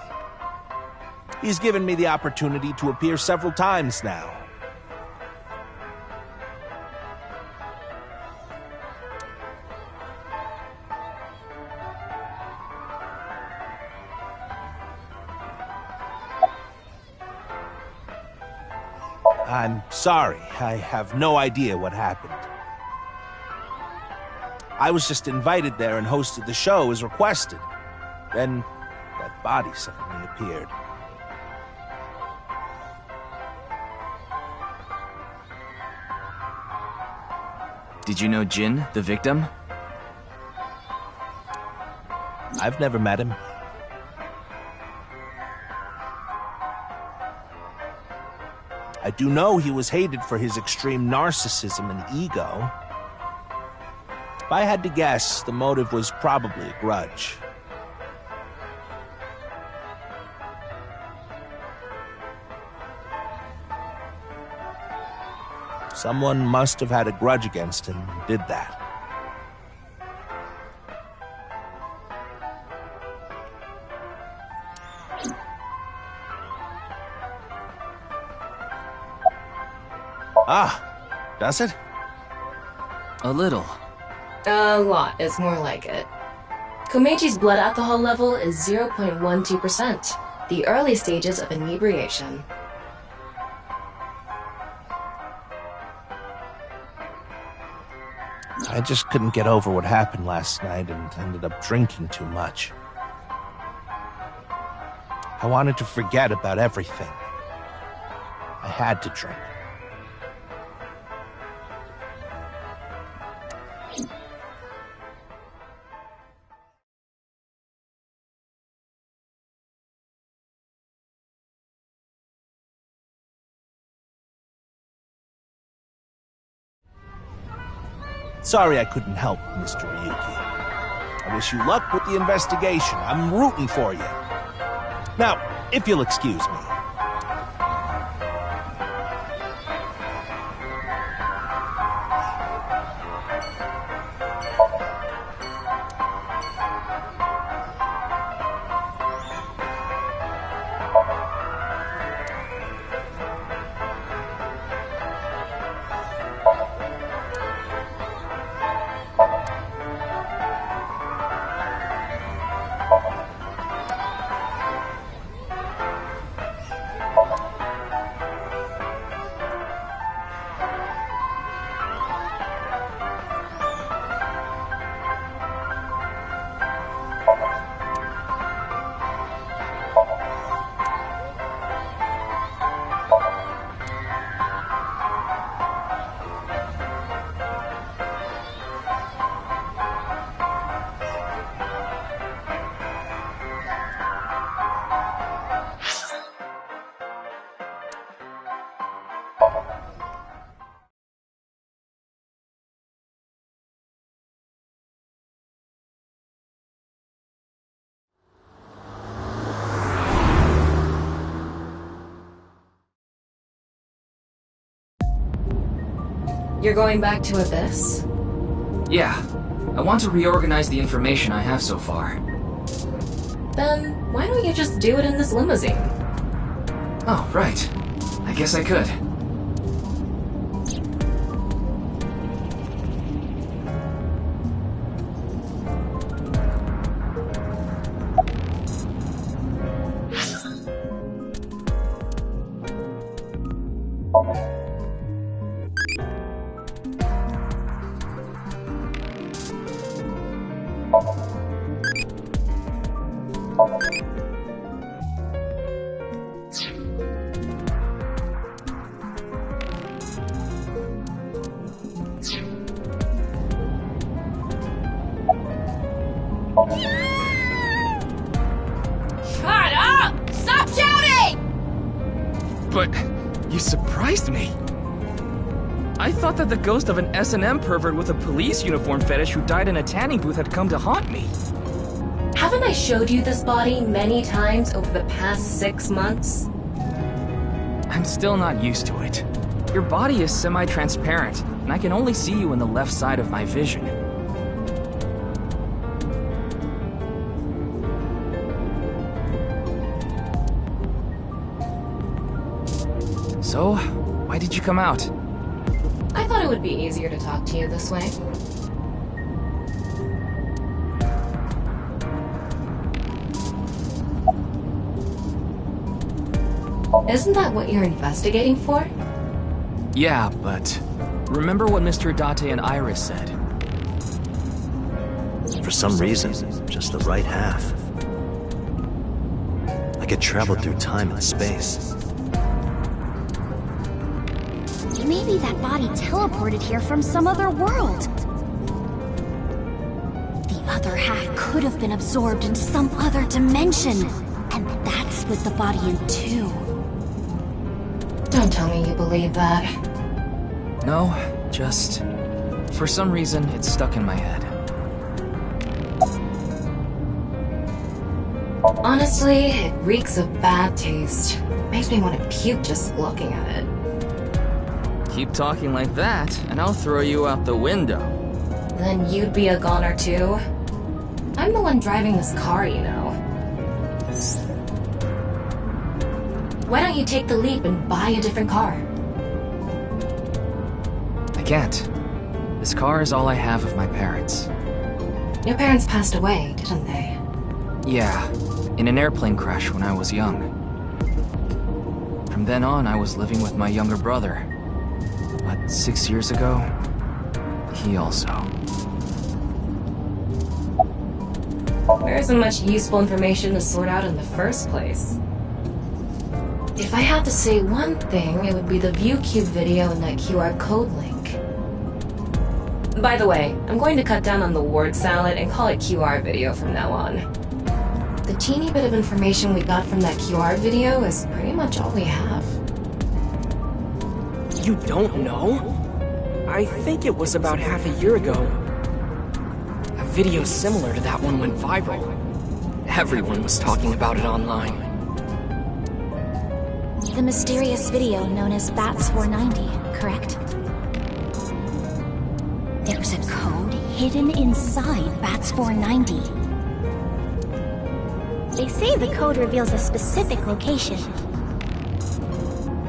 He's given me the opportunity to appear several times now. I'm sorry, I have no idea what happened. I was just invited there and hosted the show as requested. Then, that body suddenly appeared. Did you know Jin, the victim? I've never met him. I do know he was hated for his extreme narcissism and ego. If I had to guess, the motive was probably a grudge. Someone must have had a grudge against him and did that. Ah, does it? A little. A lot is more like it. Komechi's blood alcohol level is 0.12%, the early stages of inebriation. I just couldn't get over what happened last night and ended up drinking too much. I wanted to forget about everything. I had to drink. Sorry I couldn't help, Mr. Ryuki. I wish you luck with the investigation. I'm rooting for you. Now, if you'll excuse me. You're going back to Abyss? Yeah. I want to reorganize the information I have so far. Then, why don't you just do it in this limousine? Oh, right. I guess I could. Shut up! Stop shouting! But you surprised me. I thought that the ghost of an S&M pervert with a police uniform fetish who died in a tanning booth had come to haunt me. Haven't I showed you this body many times over the past 6 months? I'm still not used to it. Your body is semi-transparent, and I can only see you in the left side of my vision. So, why did you come out? I thought it would be easier to talk to you this way. Isn't that what you're investigating for? Yeah, but remember what Mr. Date and Iris said? For some reason, just the right half. I could travel through time and space. Maybe that body teleported here from some other world. The other half could have been absorbed into some other dimension. And that split the body in two. Don't tell me you believe that. No, just... for some reason, it's stuck in my head. Honestly, it reeks of bad taste. Makes me want to puke just looking at it. Keep talking like that, and I'll throw you out the window. Then you'd be a goner too. I'm the one driving this car, you know. Why don't you take the leap and buy a different car? I can't. This car is all I have of my parents. Your parents passed away, didn't they? Yeah, in an airplane crash when I was young. From then on, I was living with my younger brother. But 6 years ago, he also. There isn't much useful information to sort out in the first place. If I had to say one thing, it would be the ViewCube video and that QR code link. By the way, I'm going to cut down on the word salad and call it QR video from now on. The teeny bit of information we got from that QR video is pretty much all we have. You don't know? I think it was about half a year ago. A video similar to that one went viral. Everyone was talking about it online. The mysterious video known as Bats 490, correct? There's a code hidden inside Bats 490. They say the code reveals a specific location.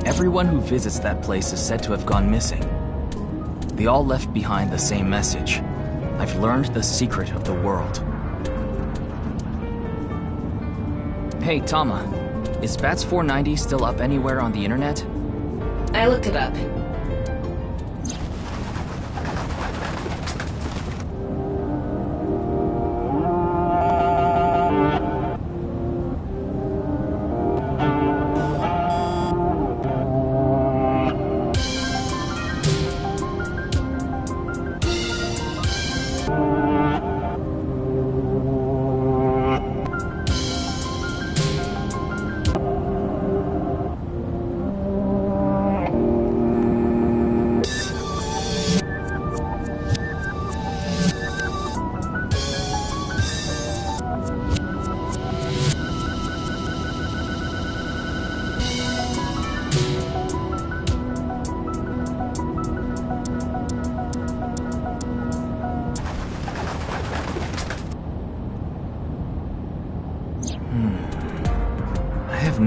Everyone who visits that place is said to have gone missing. They all left behind the same message. I've learned the secret of the world. Hey, Tama. Is Bats 490 still up anywhere on the internet? I looked it up.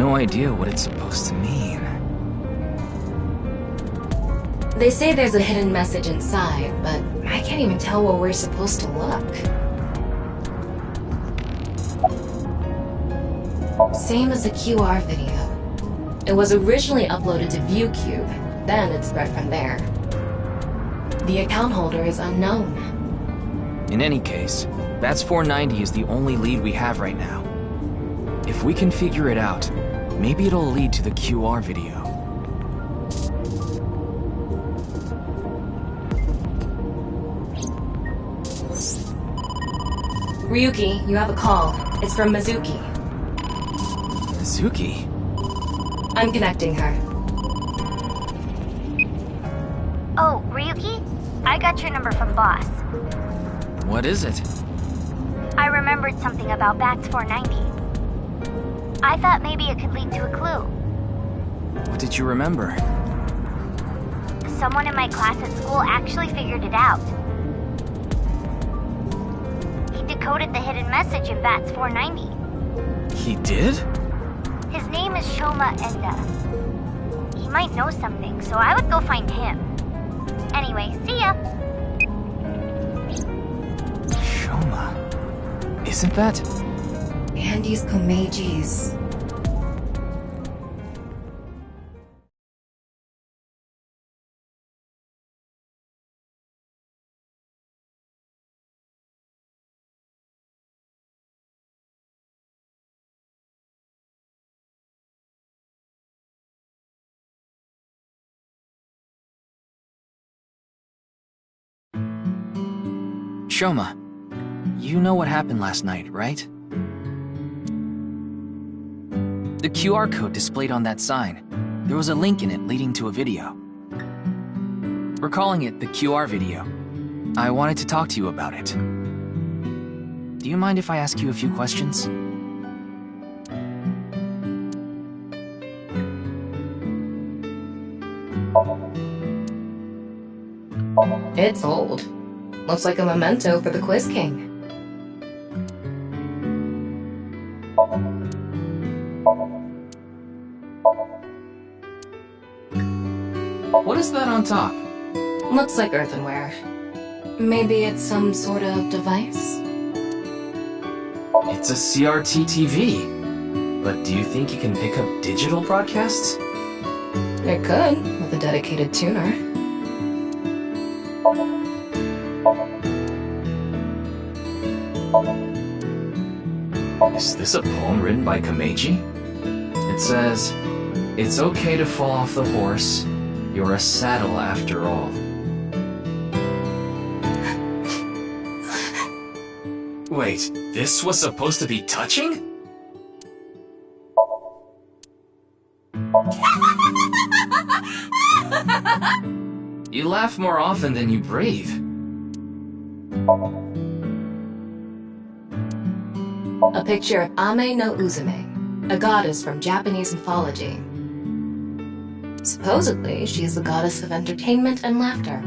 no idea what it's supposed to mean. They say there's a hidden message inside, but I can't even tell where we're supposed to look. Same as the QR video. It was originally uploaded to ViewCube, then it spread from there. The account holder is unknown. In any case, Bats 490 is the only lead we have right now. If we can figure it out, maybe it'll lead to the QR video. Ryuki, you have a call. It's from Mizuki. Mizuki? I'm connecting her. Oh, Ryuki? I got your number from Boss. What is it? I remembered something about Bats 490. I thought maybe it could lead to a clue. What did you remember? Someone in my class at school actually figured it out. He decoded the hidden message in Bats 490. He did? His name is Shoma Enda. He might know something, so I would go find him. Anyway, see ya! Shoma. Isn't that... Andy's Komeji's. Shoma, you know what happened last night, right? The QR code displayed on that sign. There was a link in it leading to a video. We're calling it the QR video. I wanted to talk to you about it. Do you mind if I ask you a few questions? It's old. Looks like a memento for the Quiz King. What is that on top? Looks like earthenware. Maybe it's some sort of device? It's a CRT TV. But do you think it can pick up digital broadcasts? It could, with a dedicated tuner. Is this a poem written by Komeji? It says, "It's okay to fall off the horse. You're a saddle after all." Wait, this was supposed to be touching? You laugh more often than you breathe. A picture of Ame no Uzume, a goddess from Japanese mythology. Supposedly, she is the goddess of entertainment and laughter.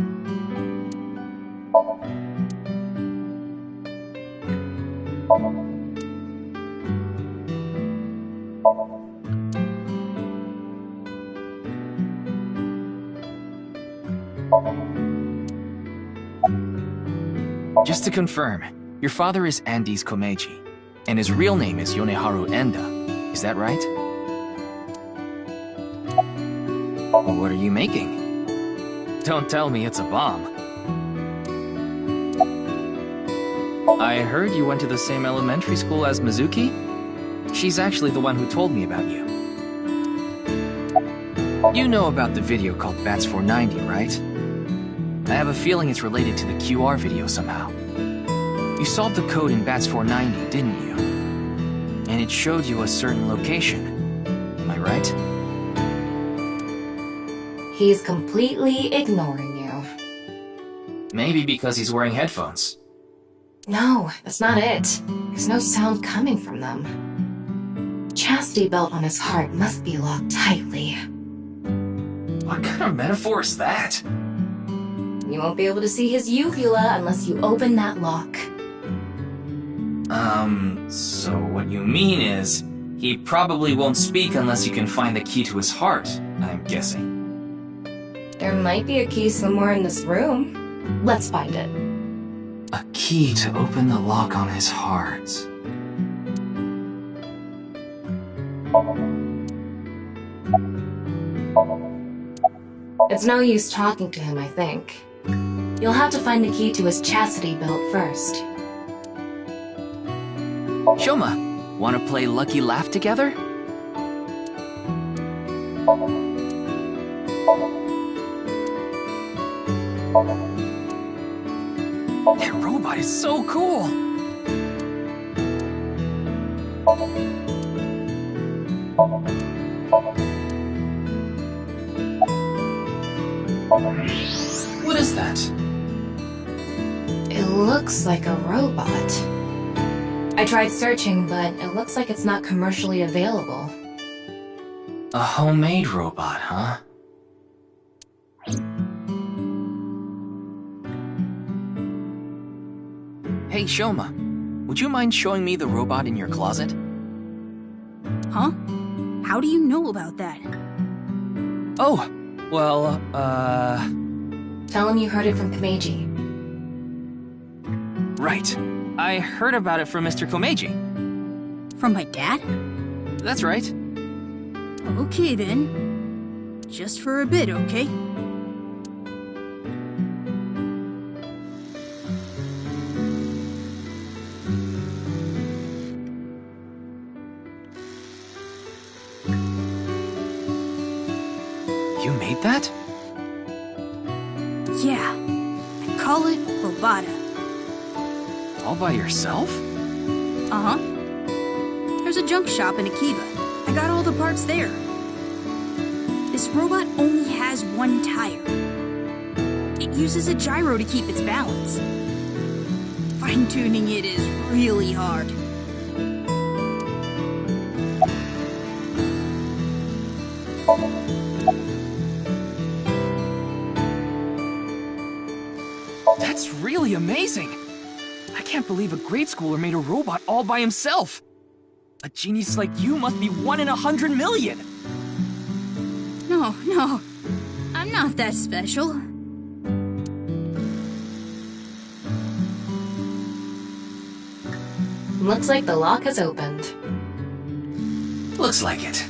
Just to confirm, your father is Andes Komeji, and his real name is Yoneharu Enda. Is that right? What are you making? Don't tell me it's a bomb. I heard you went to the same elementary school as Mizuki? She's actually the one who told me about you. You know about the video called Bats 490, right? I have a feeling it's related to the QR video somehow. You solved the code in Bats 490, didn't you? And it showed you a certain location. Am I right? He's completely ignoring you. Maybe because he's wearing headphones. No, that's not it. There's no sound coming from them. Chastity belt on his heart must be locked tightly. What kind of metaphor is that? You won't be able to see his uvula unless you open that lock. So what you mean is, He probably won't speak unless you can find the key to his heart, I'm guessing. There might be a key somewhere in this room. Let's find it. A key to open the lock on his heart. It's no use talking to him, I think. You'll have to find the key to his chastity belt first. Shoma, wanna play Lucky Laugh together? That robot is so cool! What is that? It looks like a robot. I tried searching, but it looks like it's not commercially available. A homemade robot, huh? Hey, Shoma, would you mind showing me the robot in your closet? Huh? How do you know about that? Oh, well, Tell him you heard it from Komeiji. Right. I heard about it from Mr. Komeiji. From my dad? That's right. Okay then. Just for a bit, okay? You made that? Yeah. I call it nirvanA. All by yourself? Uh-huh. There's a junk shop in Akiba. I got all the parts there. This robot only has one tire. It uses a gyro to keep its balance. Fine-tuning it is really hard. That's really amazing! I can't believe a grade schooler made a robot all by himself! A genius like you must be 1 in 100 million! No. I'm not that special. Looks like the lock has opened. Looks like it.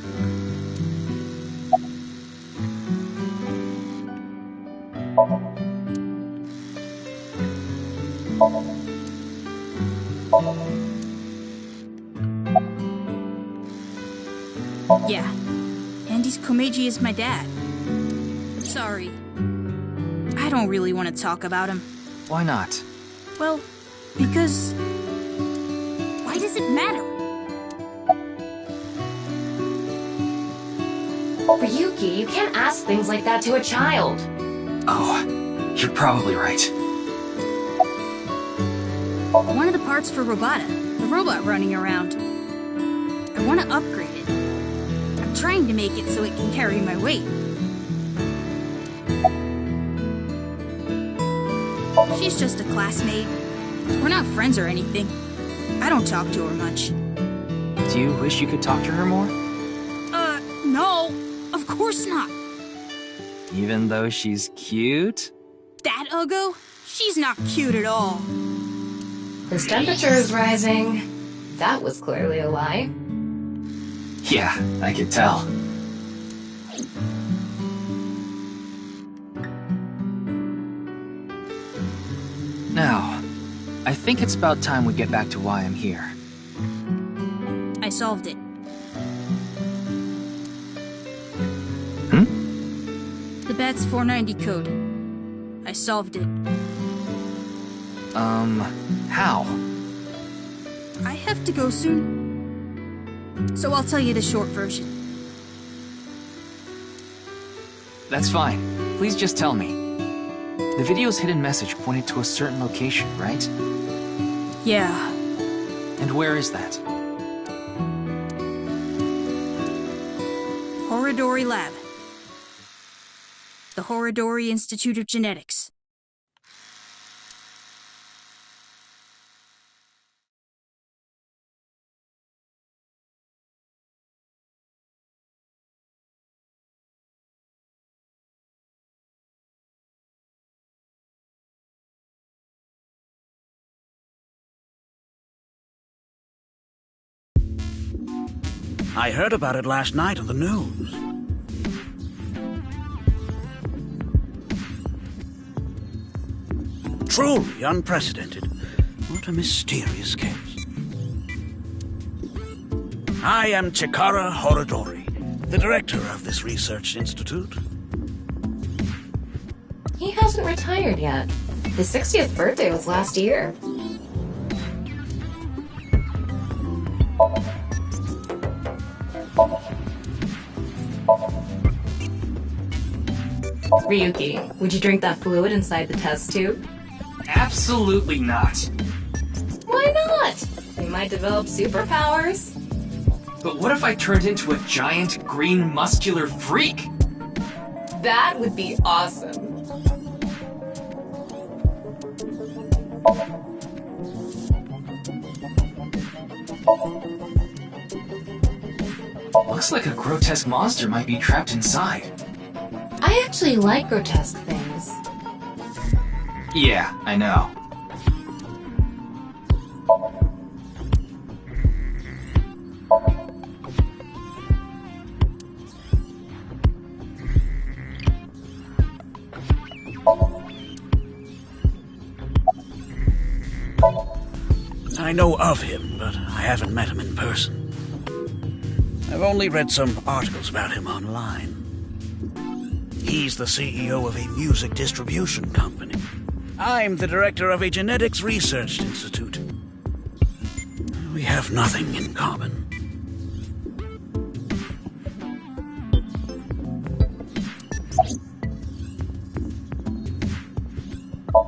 Yeah. Andy's Komeiji is my dad. Sorry. I don't really want to talk about him. Why not? Well, because... Why does it matter? Ryuki, you can't ask things like that to a child. Oh, you're probably right. One of the parts for nirvanA, the robot running around. I want to upgrade it. I'm trying to make it so it can carry my weight. She's just a classmate. We're not friends or anything. I don't talk to her much. Do you wish you could talk to her more? No. Of course not. Even though she's cute? That Uggo? She's not cute at all. His temperature is rising. That was clearly a lie. Yeah, I could tell. Now, I think it's about time we get back to why I'm here. I solved it. The BATS 490 code. I solved it. How? I have to go soon. So I'll tell you the short version. That's fine. Please just tell me. The video's hidden message pointed to a certain location, right? Yeah. And where is that? Horodori Lab. The Horodori Institute of Genetics. I heard about it last night on the news. Truly unprecedented. What a mysterious case. I am Chikara Horodori, the director of this research institute. He hasn't retired yet. His 60th birthday was last year. Ryuki, would you drink that fluid inside the test tube? Absolutely not. Why not? We might develop superpowers. But what if I turned into a giant, green, muscular freak? That would be awesome. Looks like a grotesque monster might be trapped inside. I actually like grotesque things. Yeah, I know. I know of him, but I haven't met him in person. I've only read some articles about him online. He's the CEO of a music distribution company. I'm the director of a genetics research institute. We have nothing in common.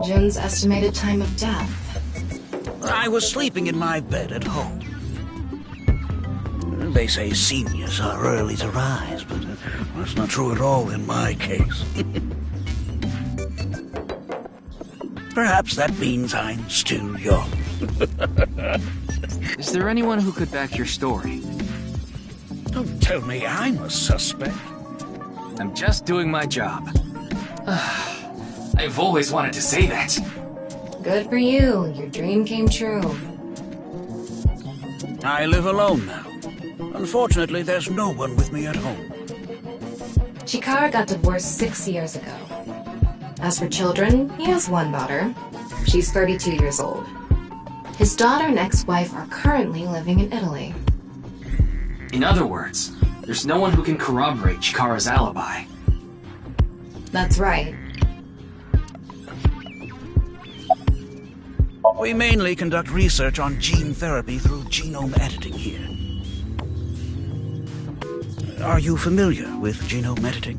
Jun's estimated time of death. I was sleeping in my bed at home. They say seniors are early to rise, but that's not true at all in my case. Perhaps that means I'm still young. Is there anyone who could back your story? Don't tell me I'm a suspect. I'm just doing my job. I've always wanted to say that. Good for you. Your dream came true. I live alone now. Unfortunately, there's no one with me at home. Chikara got divorced 6 years ago. As for children, he has one daughter. She's 32 years old. His daughter and ex-wife are currently living in Italy. In other words, there's no one who can corroborate Chikara's alibi. That's right. We mainly conduct research on gene therapy through genome editing here. Are you familiar with genome editing?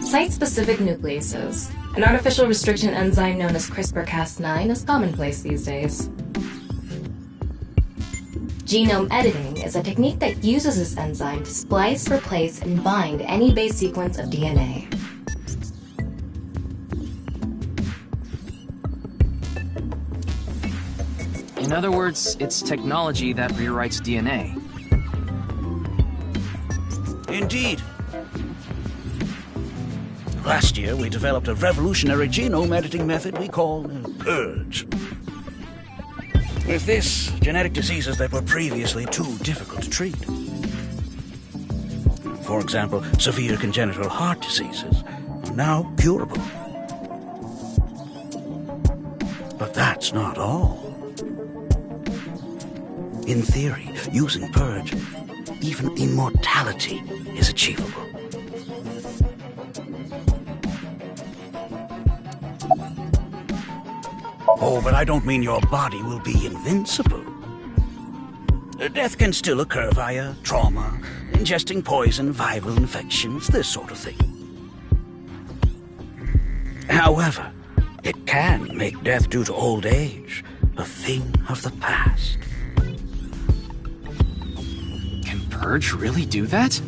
Site-specific nucleases, an artificial restriction enzyme known as CRISPR-Cas9, is commonplace these days. Genome editing is a technique that uses this enzyme to splice, replace, and bind any base sequence of DNA. In other words, it's technology that rewrites DNA. Indeed. Last year, we developed a revolutionary genome editing method we call Purge. With this, genetic diseases that were previously too difficult to treat. For example, severe congenital heart diseases are now curable. But that's not all. In theory, using Purge, even immortality is achievable. Oh, but I don't mean your body will be invincible. Death can still occur via trauma, ingesting poison, viral infections, this sort of thing. However, it can make death due to old age a thing of the past. Can Purge really do that?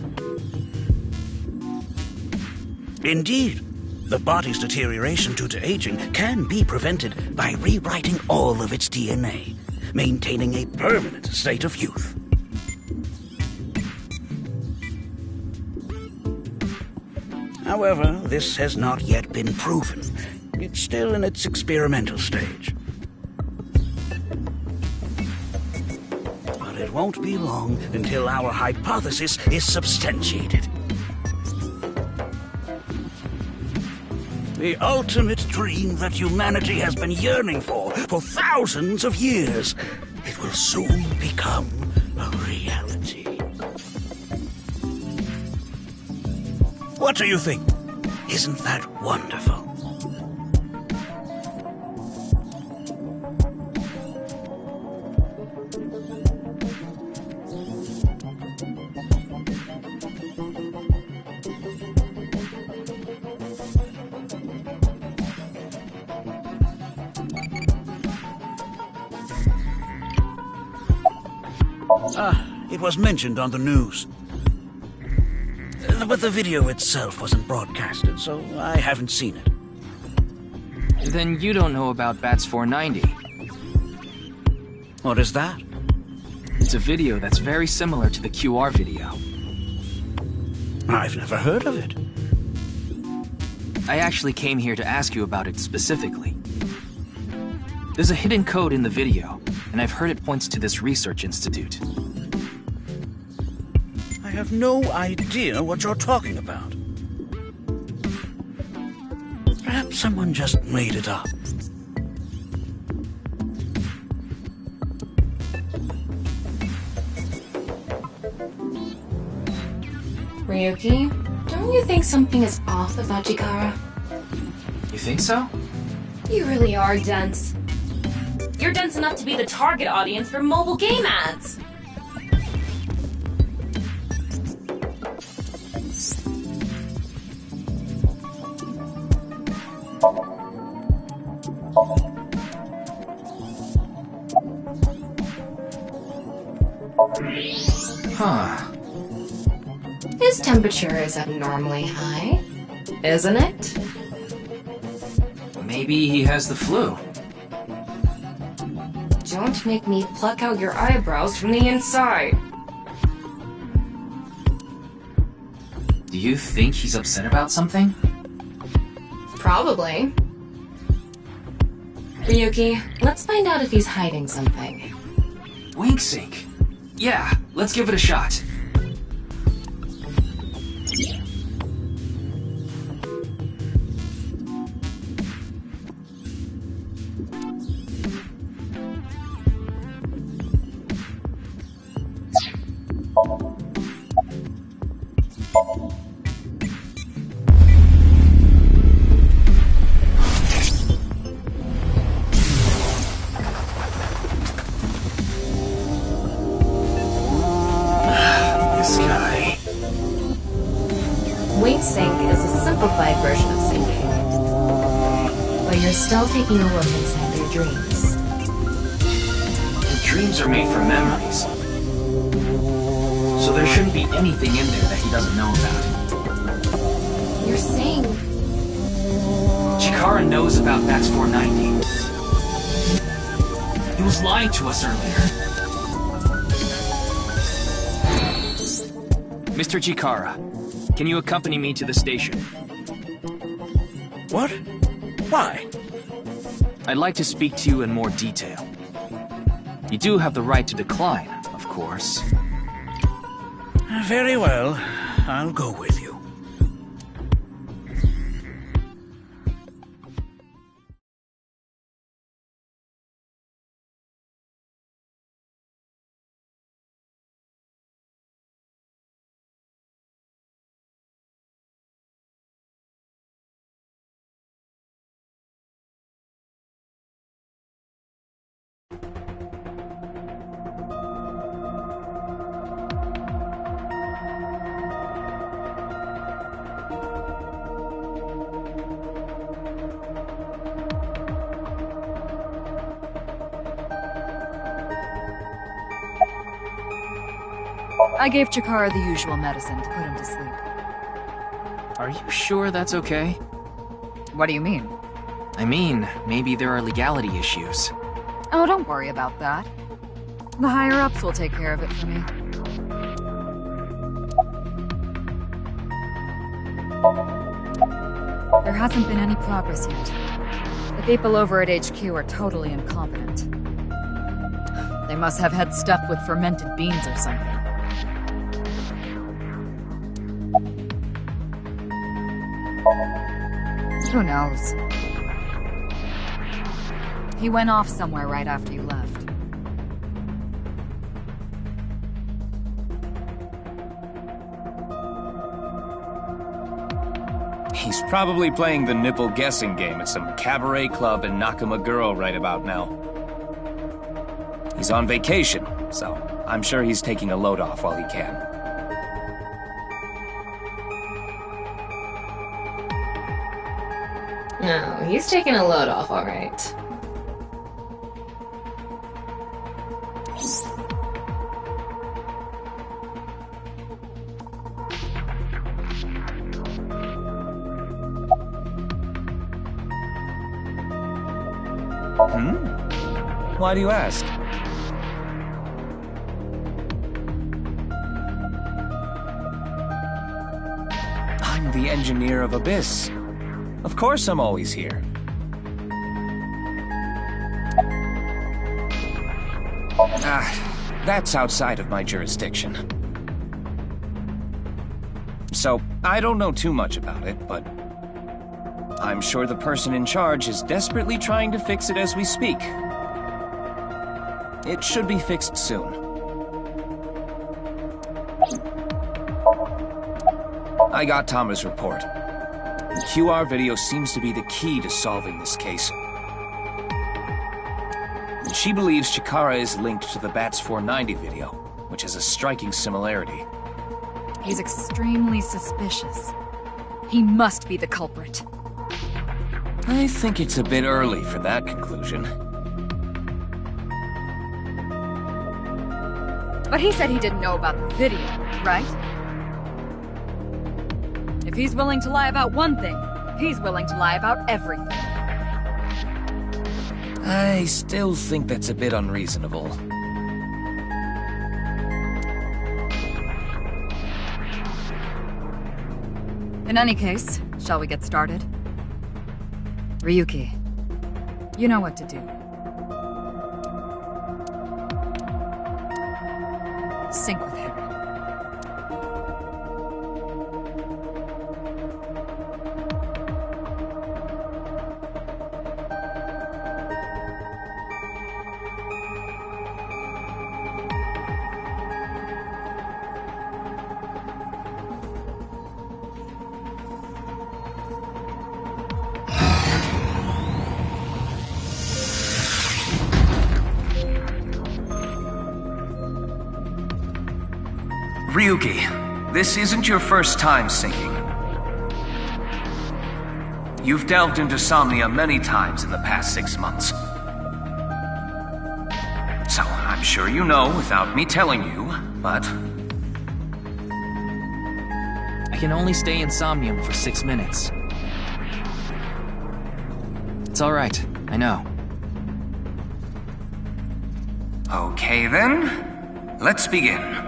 Indeed. The body's deterioration due to aging can be prevented by rewriting all of its DNA, maintaining a permanent state of youth. However, this has not yet been proven. It's still in its experimental stage. But it won't be long until our hypothesis is substantiated. The ultimate dream that humanity has been yearning for thousands of years. It will soon become a reality. What do you think? Isn't that wonderful? It was mentioned on the news. But the video itself wasn't broadcasted, so I haven't seen it. Then you don't know about Bats 490. What is that? It's a video that's very similar to the QR video. I've never heard of it. I actually came here to ask you about it specifically. There's a hidden code in the video, and I've heard it points to this research institute. I have no idea what you're talking about. Perhaps someone just made it up. Ryuki, don't you think something is off about Chikara? You think so? You really are dense. You're dense enough to be the target audience for mobile game ads. Huh. His temperature is abnormally high, isn't it? Maybe he has the flu. Don't make me pluck out your eyebrows from the inside. Do you think he's upset about something? Probably. Ryuki, let's find out if he's hiding something. Wink sync. Yeah, let's give it a shot. Still taking a look inside their dreams. The dreams are made from memories. So there shouldn't be anything in there that he doesn't know about. You're saying... Chikara knows about Bats 490. He was lying to us earlier. Mr. Chikara, can you accompany me to the station? What? Why? I'd like to speak to you in more detail. You do have the right to decline, of course. Very well. I'll go with you. I gave Chikara the usual medicine to put him to sleep. Are you sure that's okay? What do you mean? I mean, maybe there are legality issues. Oh, don't worry about that. The higher-ups will take care of it for me. There hasn't been any progress yet. The people over at HQ are totally incompetent. They must have had stuff with fermented beans or something. Who knows? He went off somewhere right after you left. He's probably playing the nipple guessing game at some cabaret club in Nakamaguro right about now. He's on vacation, so I'm sure he's taking a load off while he can. No, he's taking a load off, alright. Why do you ask? I'm the engineer of Abyss. Of course I'm always here. That's outside of my jurisdiction. So, I don't know too much about it, but I'm sure the person in charge is desperately trying to fix it as we speak. It should be fixed soon. I got Tama's report. The QR video seems to be the key to solving this case. She believes Chikara is linked to the Bats 490 video, which has a striking similarity. He's extremely suspicious. He must be the culprit. I think it's a bit early for that conclusion. But he said he didn't know about the video, right? If he's willing to lie about one thing, he's willing to lie about everything. I still think that's a bit unreasonable. In any case, shall we get started? Ryuki, you know what to do. Sync with him. Ryuki, this isn't your first time singing. You've delved into Somnia many times in the past 6 months. So, I'm sure you know without me telling you, but... I can only stay in Somnium for 6 minutes. It's alright, I know. Okay then, let's begin.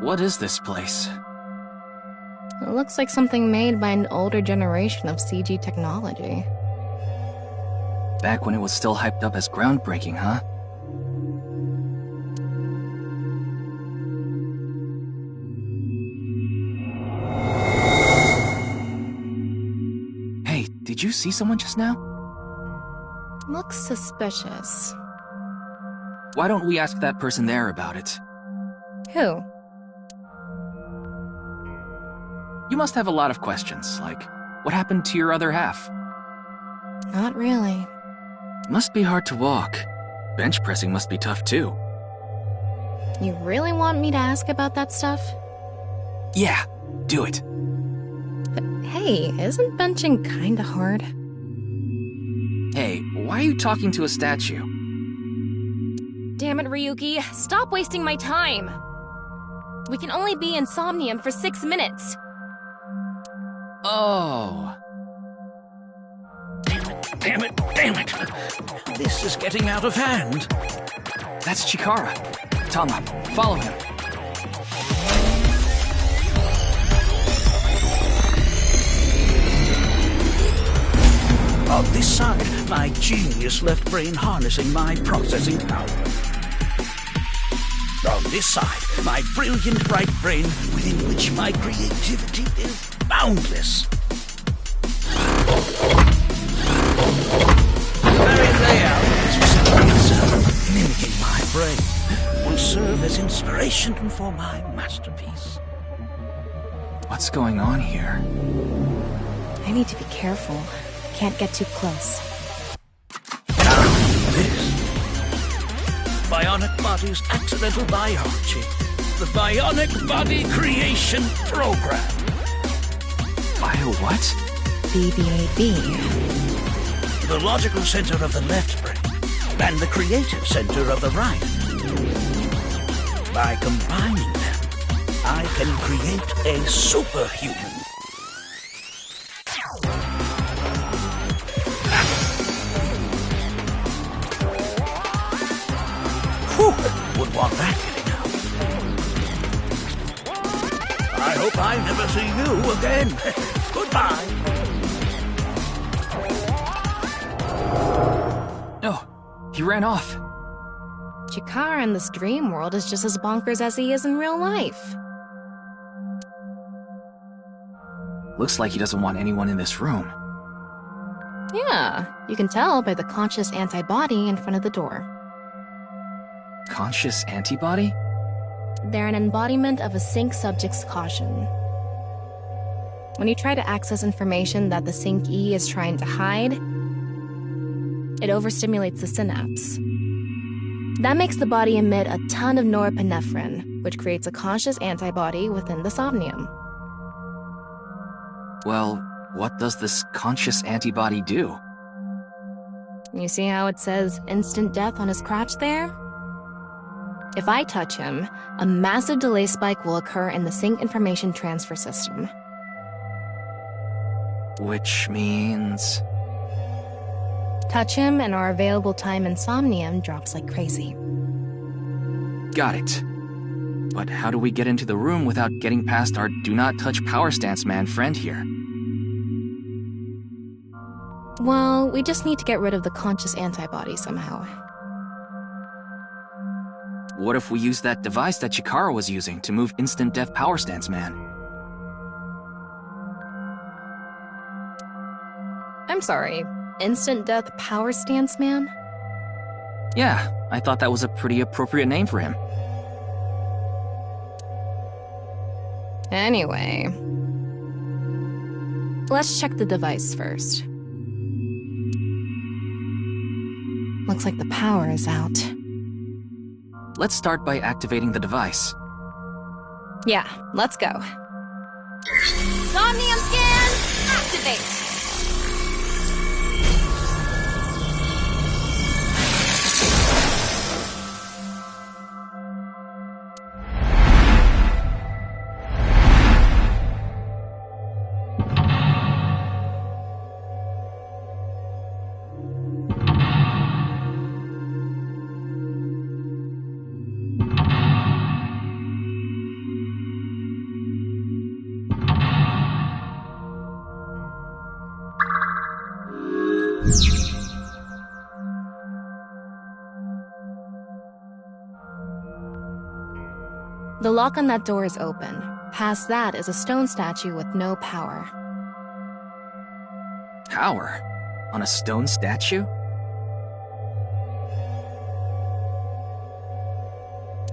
What is this place? It looks like something made by an older generation of CG technology. Back when it was still hyped up as groundbreaking, huh? Hey, did you see someone just now? Looks suspicious. Why don't we ask that person there about it? Who? You must have a lot of questions, like, what happened to your other half? Not really. Must be hard to walk. bench pressing must be tough too. You really want me to ask about that stuff? Yeah, do it. But hey, isn't benching kinda hard? Hey, why are you talking to a statue? Damn it, Ryuki. Stop wasting my time. We can only be in Somnium for 6 minutes. Oh. Damn it, damn it! This is getting out of hand. That's Chikara. Tama, follow him. On this side, my genius left brain harnessing my processing power. On this side, my brilliant right brain within which my creativity is boundless. The very layout is for mimicking my brain will serve as inspiration for my masterpiece. What's going on here? I need to be careful. Can't get too close. This Bionic Body's accidental biology. The Bionic Body Creation Program. Bio what? BBAB. The logical center of the left brain and the creative center of the right. By combining them, I can create a superhuman. Would want that getting out. I hope I never see you again. Goodbye. Oh, he ran off. Chikara in this dream world is just as bonkers as he is in real life. Looks like he doesn't want anyone in this room. Yeah, you can tell by the conscious antibody in front of the door. Conscious antibody? They're an embodiment of a sync subject's caution. When you try to access information that the sync E is trying to hide, it overstimulates the synapse. That makes the body emit a ton of norepinephrine, which creates a conscious antibody within the Somnium. Well, what does this conscious antibody do? You see how it says instant death on his crotch there? If I touch him, a massive delay spike will occur in the sync information transfer system. Which means... Touch him and our available time in Somnium drops like crazy. Got it. But how do we get into the room without getting past our do not touch power stance man friend here? Well, we just need to get rid of the conscious antibody somehow. What if we use that device that Chikara was using to move Instant Death Power Stance Man? I'm sorry, Instant Death Power Stance Man? Yeah, I thought that was a pretty appropriate name for him. Anyway, let's check the device first. Looks like the power is out. Let's start by activating the device. Yeah, let's go. Somnium scan, activate! The lock on that door is open. Past that is a stone statue with no power. Power? On a stone statue?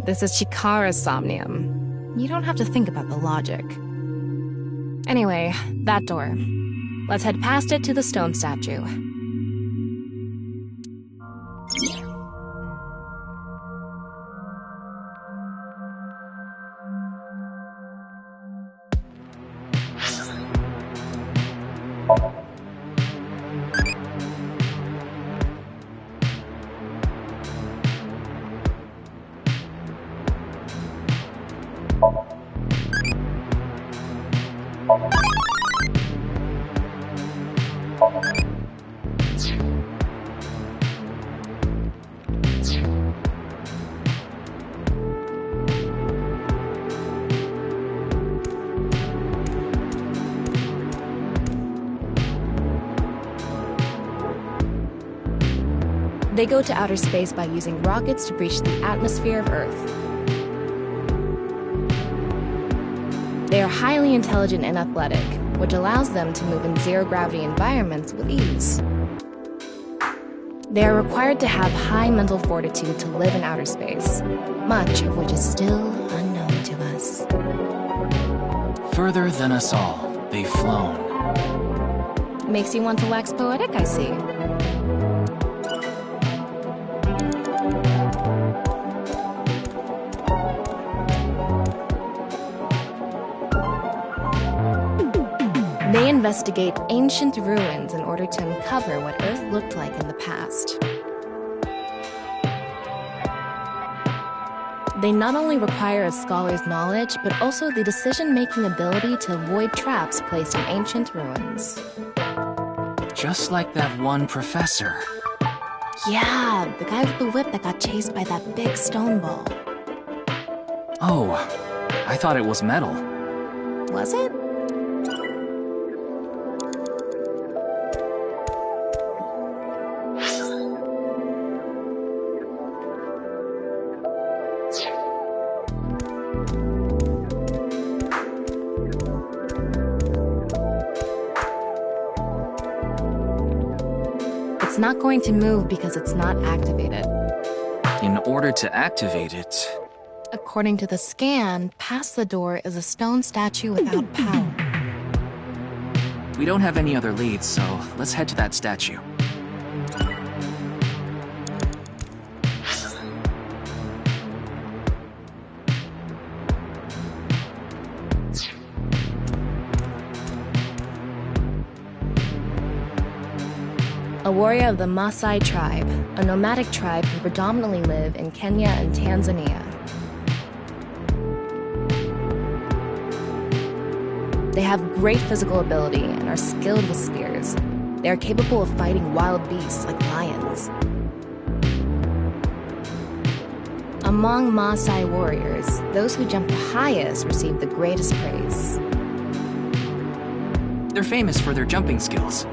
This is Chikara's Somnium. You don't have to think about the logic. Anyway, that door. Let's head past it to the stone statue. They go to outer space by using rockets to breach the atmosphere of Earth. They are highly intelligent and athletic, which allows them to move in zero-gravity environments with ease. They are required to have high mental fortitude to live in outer space, much of which is still unknown to us. Further than us all, they've flown. Makes you want to wax poetic, I see. They investigate ancient ruins in order to uncover what Earth looked like in the past. They not only require a scholar's knowledge, but also the decision-making ability to avoid traps placed in ancient ruins. Just like that one professor. Yeah, the guy with the whip that got chased by that big stone ball. Oh, I thought it was metal. Was it? It's not going to move because it's not activated. In order to activate it... According to the scan, past the door is a stone statue without power. We don't have any other leads, so let's head to that statue. A warrior of the Maasai tribe, a nomadic tribe who predominantly live in Kenya and Tanzania. They have great physical ability and are skilled with spears. They are capable of fighting wild beasts like lions. Among Maasai warriors, those who jump the highest receive the greatest praise. They're famous for their jumping skills.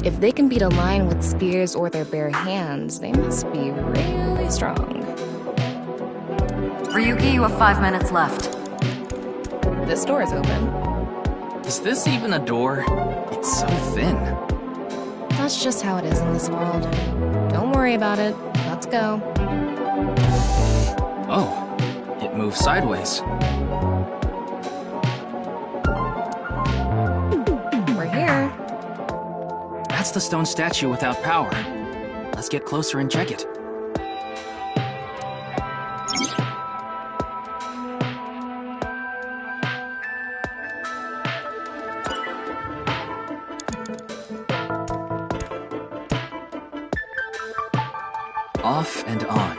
If they can beat a lion with spears or their bare hands, they must be really strong. Ryuki, you have 5 minutes left. This door is open. Is this even a door? It's so thin. That's just how it is in this world. Don't worry about it. Let's go. Oh, it moves sideways. We're here. That's the stone statue without power. Let's get closer and check it. Off and on.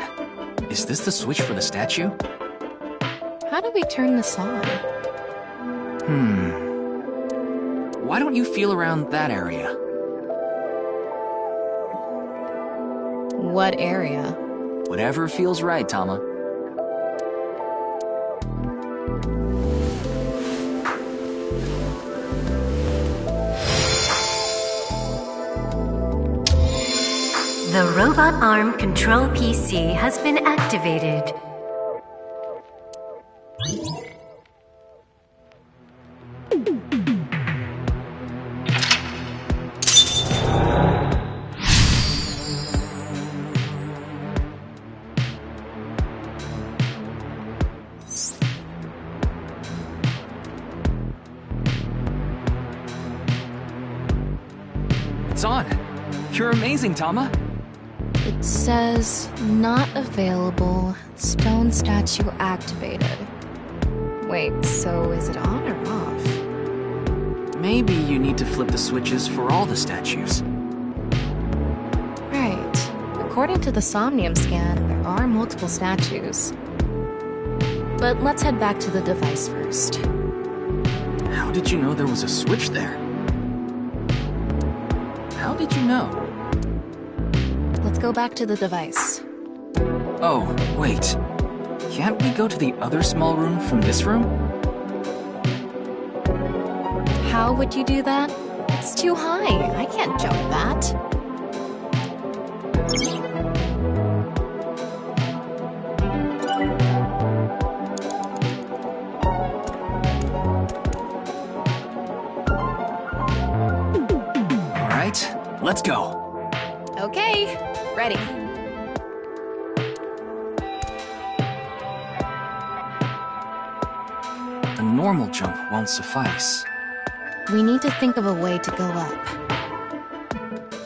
Is this the switch for the statue? How do we turn this on? Why don't you feel around that area? What area? Whatever feels right, Tama. The robot arm control PC has been activated. It's on. You're amazing, Tama. It says, not available, stone statue activated. Wait, so is it on or off? Maybe you need to flip the switches for all the statues. Right. According to the Somnium scan, there are multiple statues. But let's head back to the device first. How did you know there was a switch there? How did you know? Let's go back to the device. Oh, wait. Can't we go to the other small room from this room? How would you do that? It's too high. I can't jump that. Let's go. Okay, ready. A normal jump won't suffice. We need to think of a way to go up.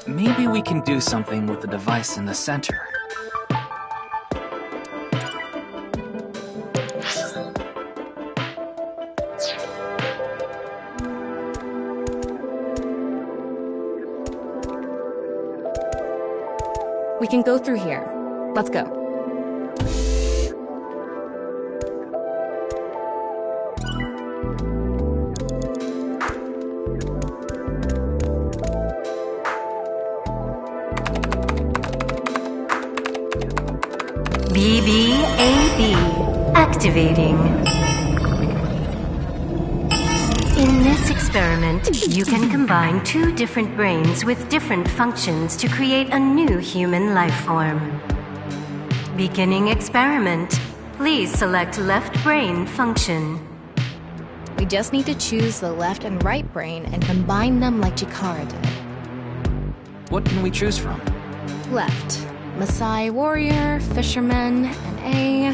Maybe we can do something with the device in the center. We can go through here. Let's go. BBAB activating. In this experiment, you can combine two different brains with different functions to create a new human life form. Beginning experiment. Please select left brain function. We just need to choose the left and right brain and combine them like Chikara did. What can we choose from? Left. Maasai warrior, fisherman, and A.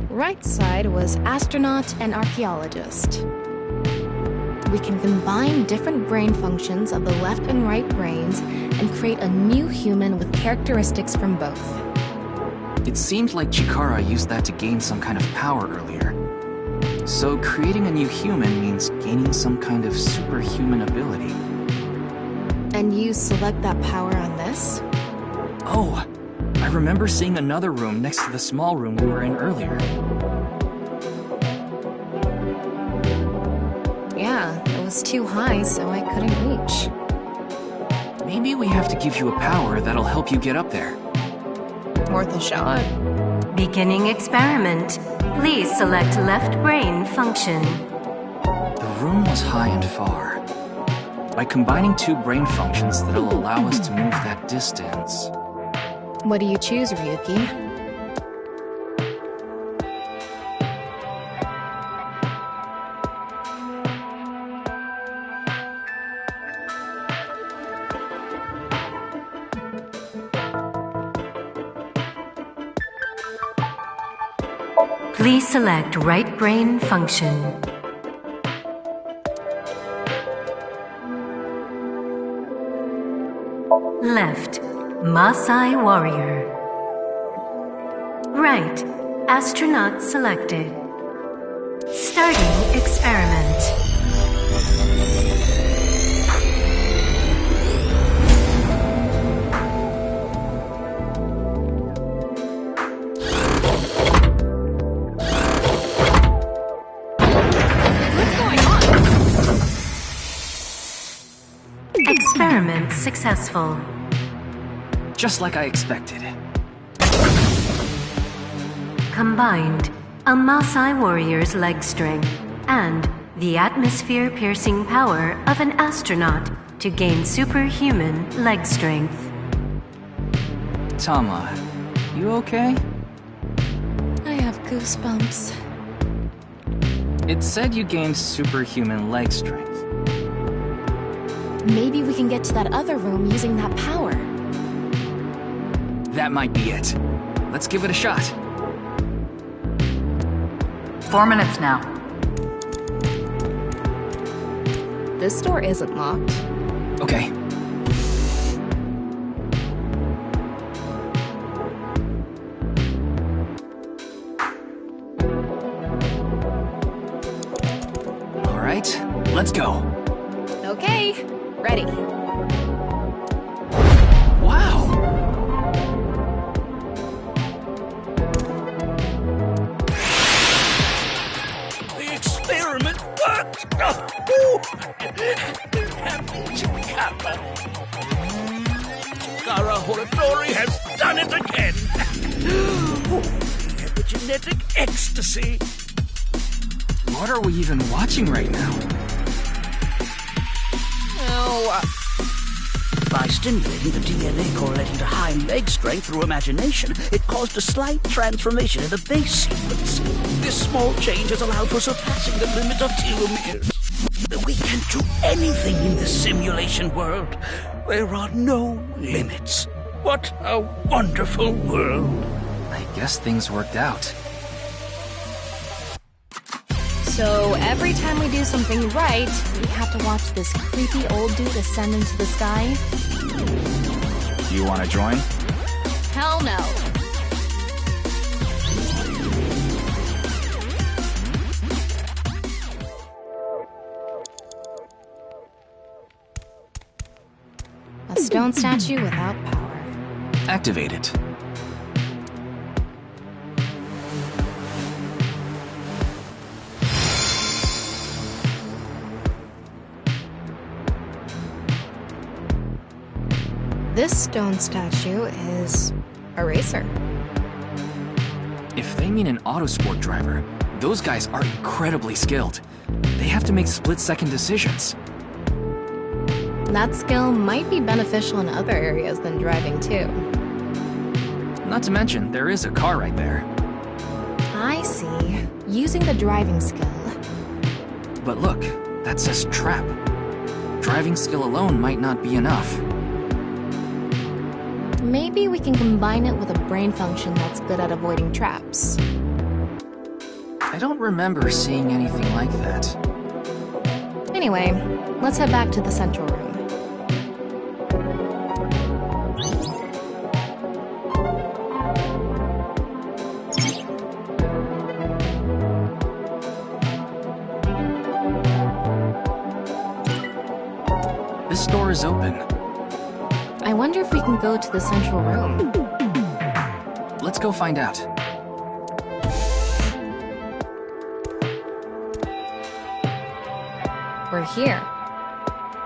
Right side was astronaut and archaeologist. We can combine different brain functions of the left and right brains and create a new human with characteristics from both. It seemed like Chikara used that to gain some kind of power earlier. So creating a new human means gaining some kind of superhuman ability. And you select that power on this? Oh, I remember seeing another room next to the small room we were in earlier. Yeah, it was too high, so I couldn't reach. Maybe we have to give you a power that'll help you get up there. Worth a shot. Beginning experiment. Please select left brain function. The room was high and far. By combining two brain functions that'll allow us to move that distance. What do you choose, Ryuki? Please select right brain function. Left, Maasai warrior. Right, astronaut selected. Starting experiment. Experiment successful. Just like I expected. Combined, a Maasai warrior's leg strength and the atmosphere-piercing power of an astronaut to gain superhuman leg strength. Tama, you okay? I have goosebumps. It said you gained superhuman leg strength. Maybe we can get to that other room using that power. That might be it. Let's give it a shot. 4 minutes now. This door isn't locked. Okay. All right, let's go. Okay, ready. Wow! The experiment worked! Chikara Horadori has done it again! Epigenetic ecstasy! What are we even watching right now? Oh. by stimulating the DNA correlating to high leg strength through imagination, it caused a slight transformation in the base sequence. This small change has allowed for surpassing the limit of telomeres. We can do anything in this simulation world. There are no limits. What a wonderful world. I guess things worked out. So every time we do something right, we have to watch this creepy old dude ascend into the sky? You want to join? Hell no. A stone statue without power. Activate it. This stone statue is a racer. If they mean an autosport driver, those guys are incredibly skilled. They have to make split-second decisions. That skill might be beneficial in other areas than driving, too. Not to mention, there is a car right there. I see. Using the driving skill. But look, that says trap. Driving skill alone might not be enough. Maybe we can combine it with a brain function that's good at avoiding traps. I don't remember seeing anything like that. Anyway, let's head back to the central room. This door is open. I wonder if we can go to the central room. Let's go find out. We're here.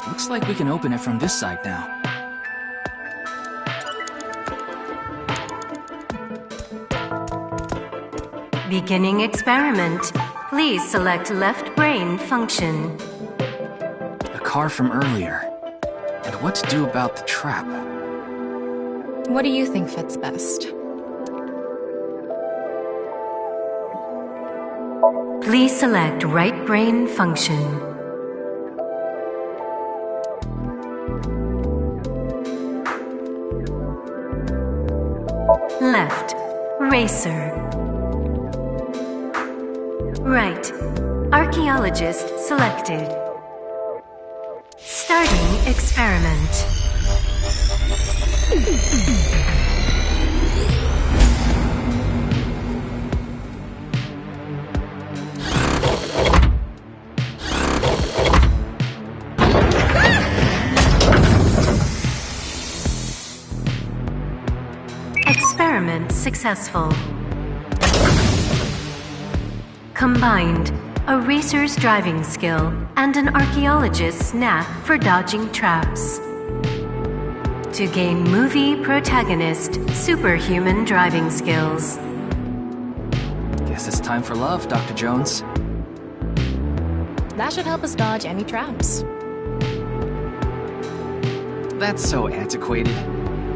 Looks like we can open it from this side now. Beginning experiment. Please select left brain function. A car from earlier. And what to do about the trap? What do you think fits best? Please select right brain function. Left, racer. Right, archaeologist selected. Starting experiment. Experiment successful. Combined, a racer's driving skill and an archaeologist's knack for dodging traps. To gain movie protagonist superhuman driving skills. Guess it's time for love, Dr. Jones. That should help us dodge any traps. That's so antiquated.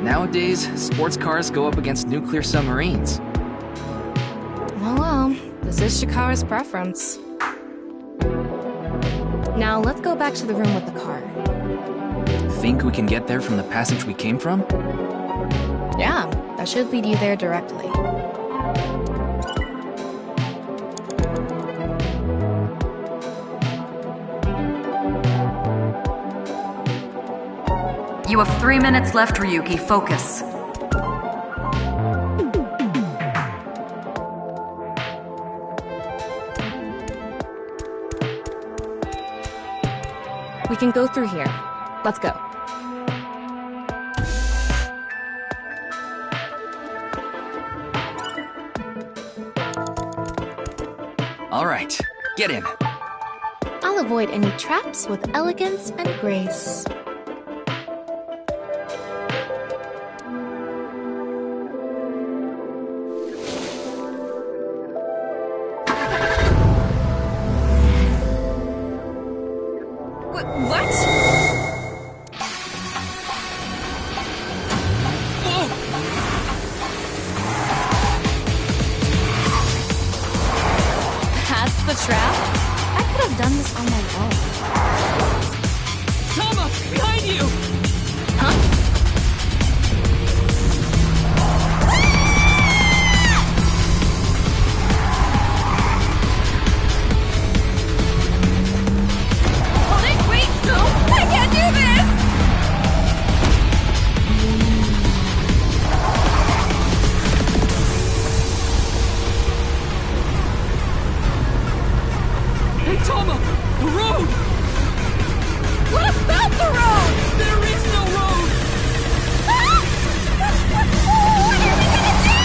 Nowadays, sports cars go up against nuclear submarines. Oh well, this is Shikara's preference. Now let's go back to the room with the car. Think we can get there from the passage we came from? Yeah, that should lead you there directly. You have 3 minutes left, Ryuki. Focus. We can go through here. Let's go. All right, get in. I'll avoid any traps with elegance and grace. Tama! Behind you! Huh? I can't do this! Hey, Tama! The road! What about the road? There is no road! Ah! What are we gonna do?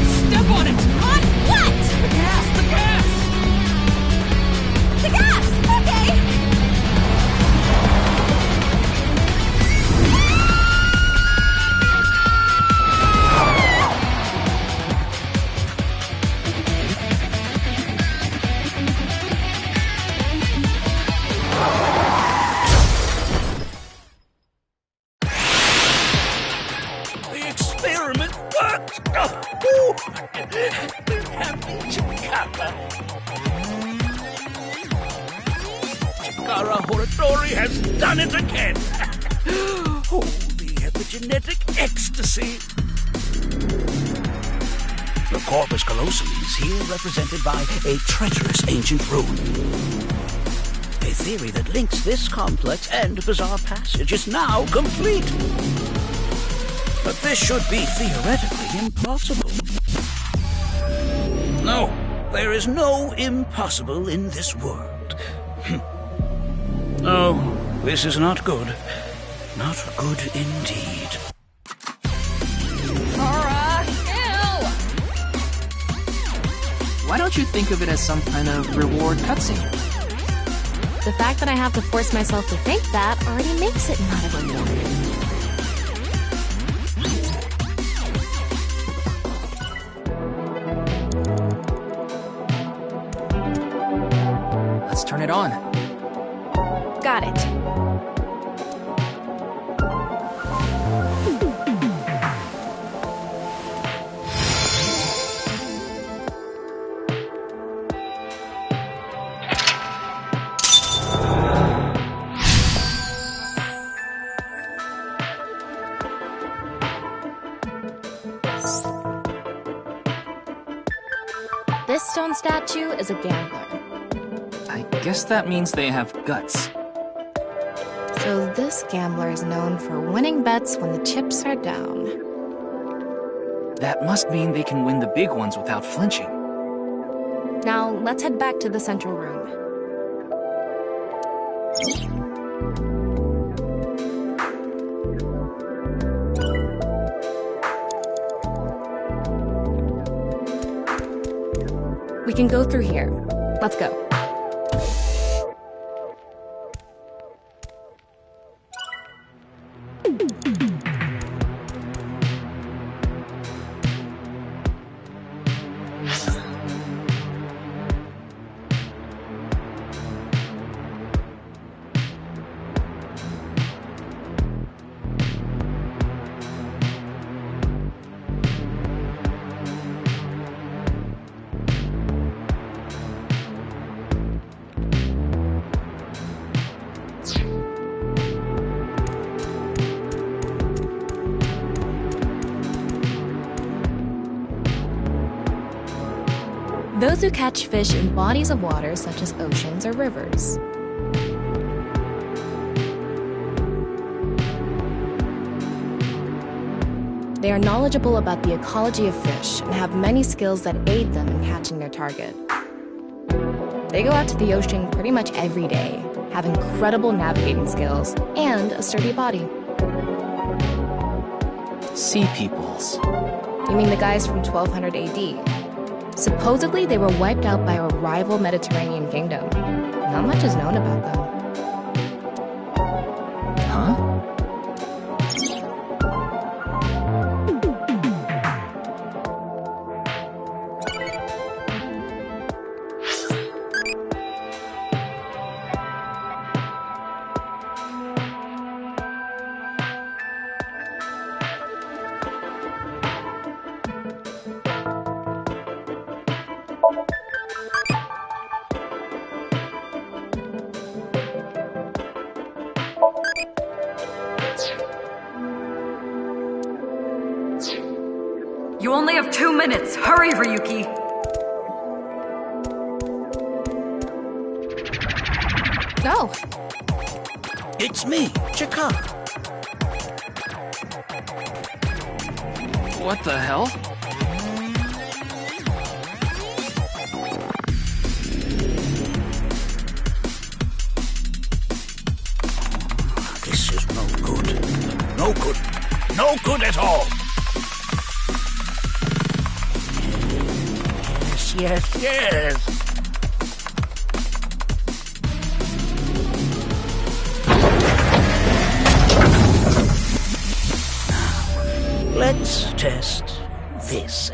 Step on it! On what? The gas! The gas! The gas! Okay! The experiment worked! Chikara Horatori has done it again! Oh, the epigenetic ecstasy! The corpus callosum is here represented by a treacherous ancient rune. A theory that links this complex and bizarre passage is now complete. But this should be theoretically impossible. No, there is no impossible in this world. No, this is not good. Not good indeed. Cora! Ew! Why don't you think of it as some kind of reward cutscene? The fact that I have to force myself to think that already makes it not a reward. Let's turn it on. Got it. This stone statue is a gambler. I guess that means they have guts. So this gambler is known for winning bets when the chips are down. That must mean they can win the big ones without flinching. Now, let's head back to the central room. We can go through here. Let's go. Those who catch fish in bodies of water such as oceans or rivers. They are knowledgeable about the ecology of fish and have many skills that aid them in catching their target. They go out to the ocean pretty much every day, have incredible navigating skills, and a sturdy body. Sea peoples. You mean the guys from 1200 AD? Supposedly, they were wiped out by a rival Mediterranean kingdom. Not much is known about them. Huh? only have 2 minutes. Hurry, Ryuki. Go. It's me, Chikara. What the hell? This is no good. No good. No good at all. Yes. Let's test this.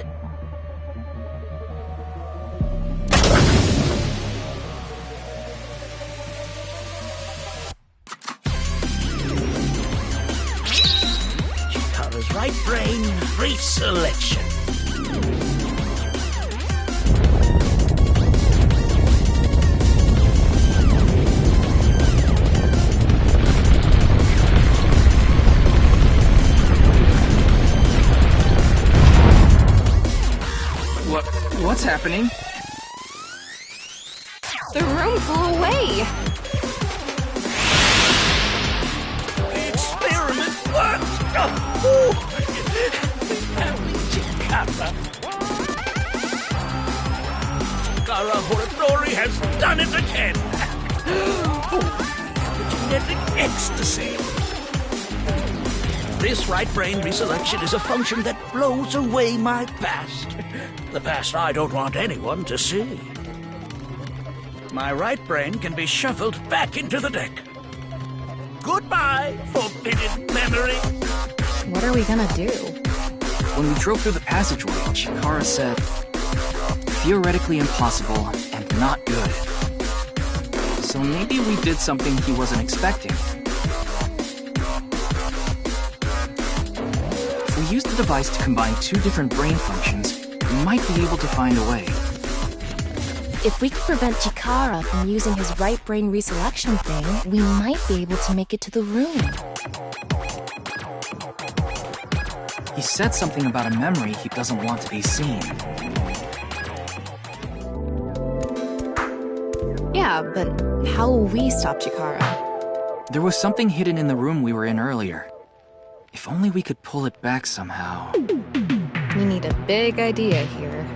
Chikara's right brain reselection. What's happening? The room flew away! Experiment worked! Chikara Horodori has done it again! Genetic ecstasy! This right brain reselection is a function that blows away my past. The past I don't want anyone to see. My right brain can be shuffled back into the deck. Goodbye, forbidden memory. What are we gonna do? When we drove through the passageway, Chikara said, theoretically impossible and not good. So maybe we did something he wasn't expecting. If we use the device to combine 2 different brain functions, we might be able to find a way. If we could prevent Chikara from using his right brain reselection thing, we might be able to make it to the room. He said something about a memory he doesn't want to be seen. Yeah, but how will we stop Chikara? There was something hidden in the room we were in earlier. If only we could pull it back somehow. We need a big idea here.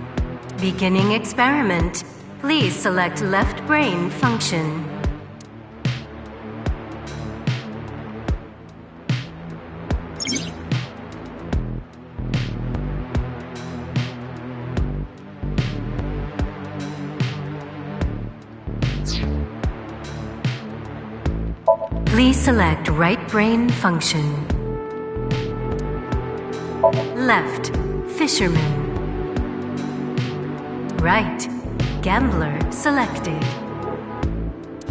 Beginning experiment. Please select left brain function. Please select right brain function. Left, fisherman. Right, gambler selected.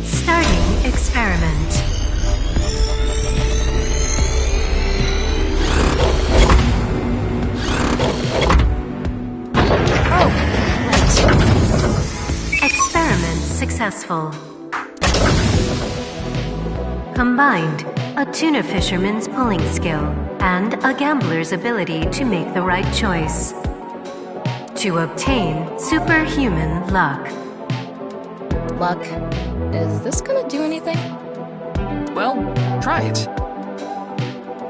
Starting experiment. Oh, right. Experiment successful. Combined, a tuna fisherman's pulling skill and a gambler's ability to make the right choice. To obtain superhuman luck. Luck. Is this gonna do anything? Well, try it.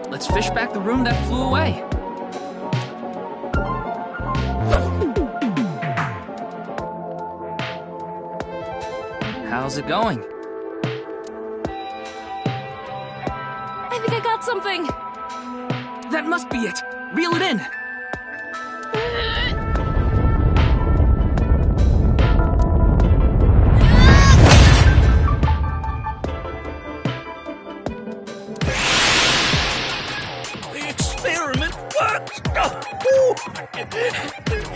Let's fish back the room that flew away. How's it going? I think I got something! That must be it! Reel it in! The experiment worked!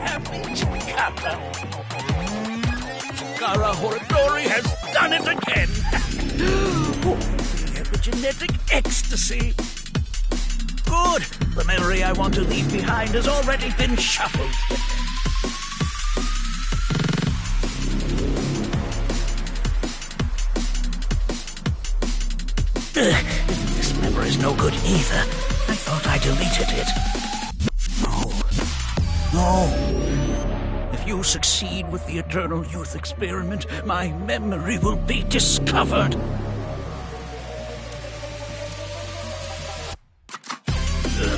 Happy Chikara. Chikara Horodori has done it again! The epigenetic ecstasy! Good! The memory I want to leave behind has already been shuffled. This memory's no good either. I thought I deleted it. No. No. If you succeed with the Eternal Youth experiment, my memory will be discovered.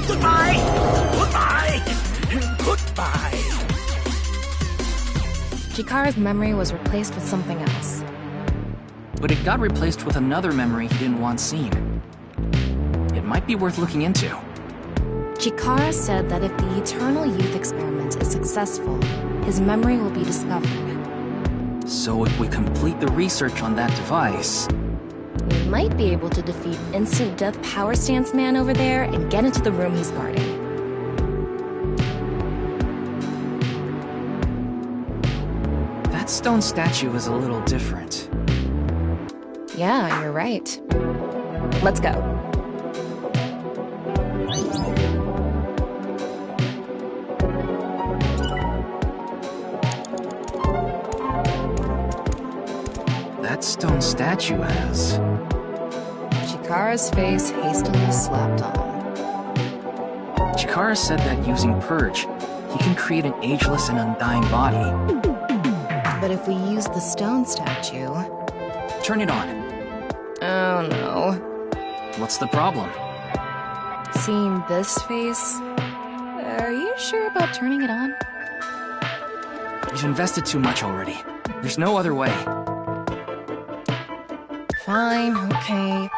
Goodbye! Goodbye! Goodbye! Chikara's memory was replaced with something else. But it got replaced with another memory he didn't want seen. It might be worth looking into. Chikara said that if the Eternal Youth experiment is successful, his memory will be discovered. So if we complete the research on that device... we might be able to defeat Instant Death Power Stance Man over there and get into the room he's guarding. That stone statue is a little different. Yeah, you're right. Let's go. That stone statue has... Chikara's face hastily slapped on. Chikara said that using Purge, he can create an ageless and undying body. But if we use the stone statue... Turn it on. Oh no. What's the problem? Seeing this face... Are you sure about turning it on? You've invested too much already. There's no other way. Fine, okay.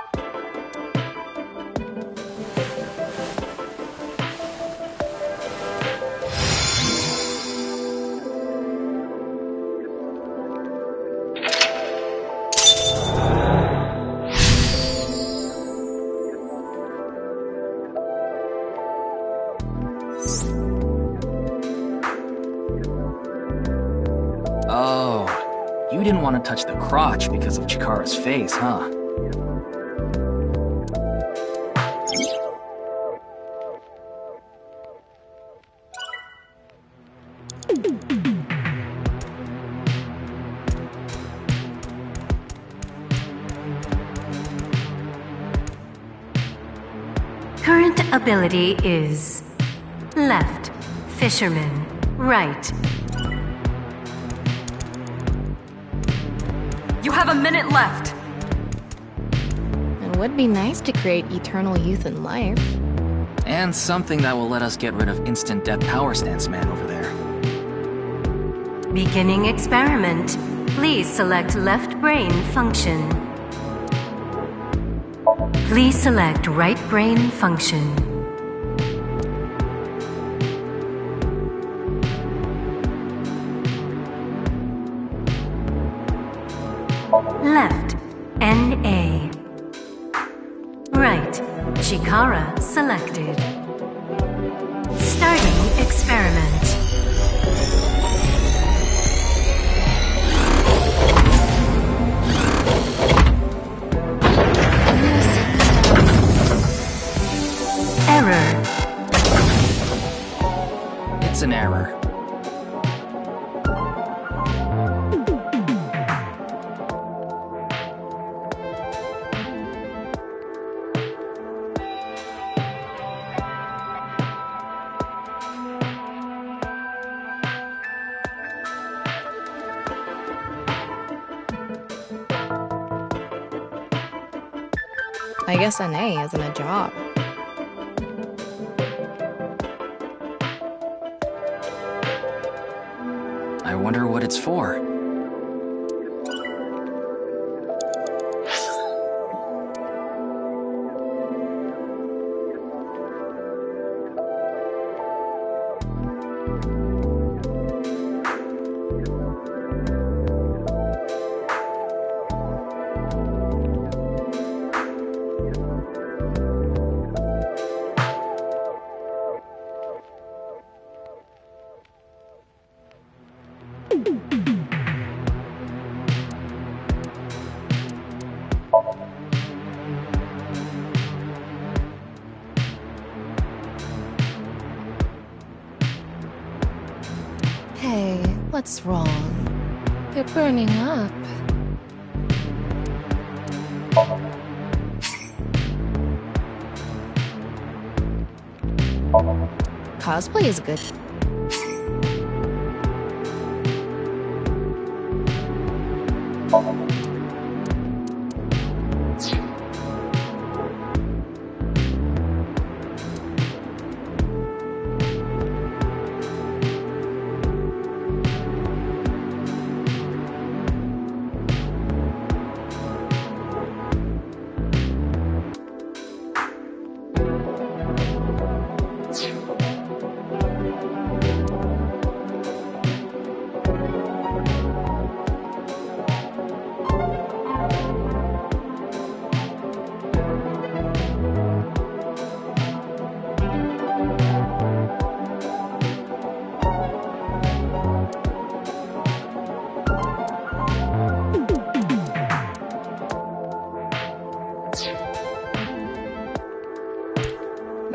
Oh, you didn't want to touch the crotch because of Chikara's face, huh? Current ability is left, fisherman, right. You have a minute left. It would be nice to create eternal youth and life. And something that will let us get rid of Instant Death Power Stance Man over there. Beginning experiment. Please select left brain function. Please select right brain function. Left, NA. Right, Chikara selected. Starting experiment. Error. It's an error. I guess NA isn't a job. I wonder what it's for. Hey, what's wrong? You're burning up. Cosplay is good.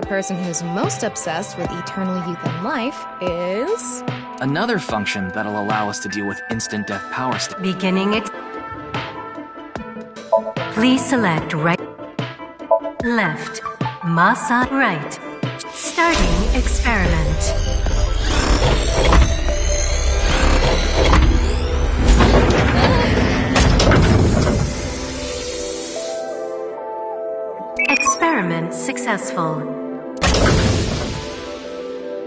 person who's most obsessed with eternal youth and life is... Another function that'll allow us to deal with instant death power Beginning Please select right, left, Masa right. Starting experiment. Experiment successful.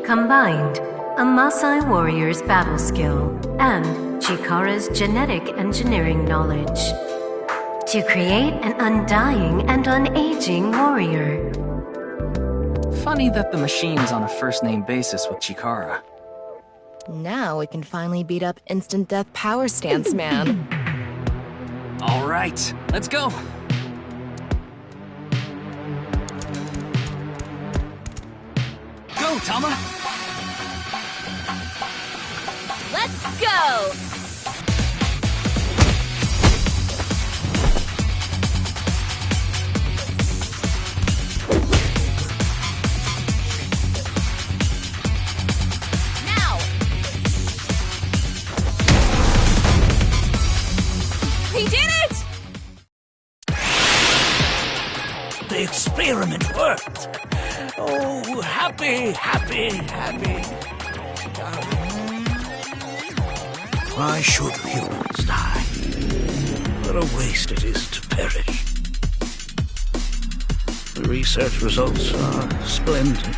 Combined, a Maasai warrior's battle skill and Chikara's genetic engineering knowledge to create an undying and unaging warrior. Funny that the machine's on a first-name basis with Chikara. Now we can finally beat up instant death power stance, man. All right, let's go. Go, Tama! Let's go! Now! We did it! The experiment worked. Oh, happy, happy, happy. Why should humans die? What a waste it is to perish. The research results are splendid,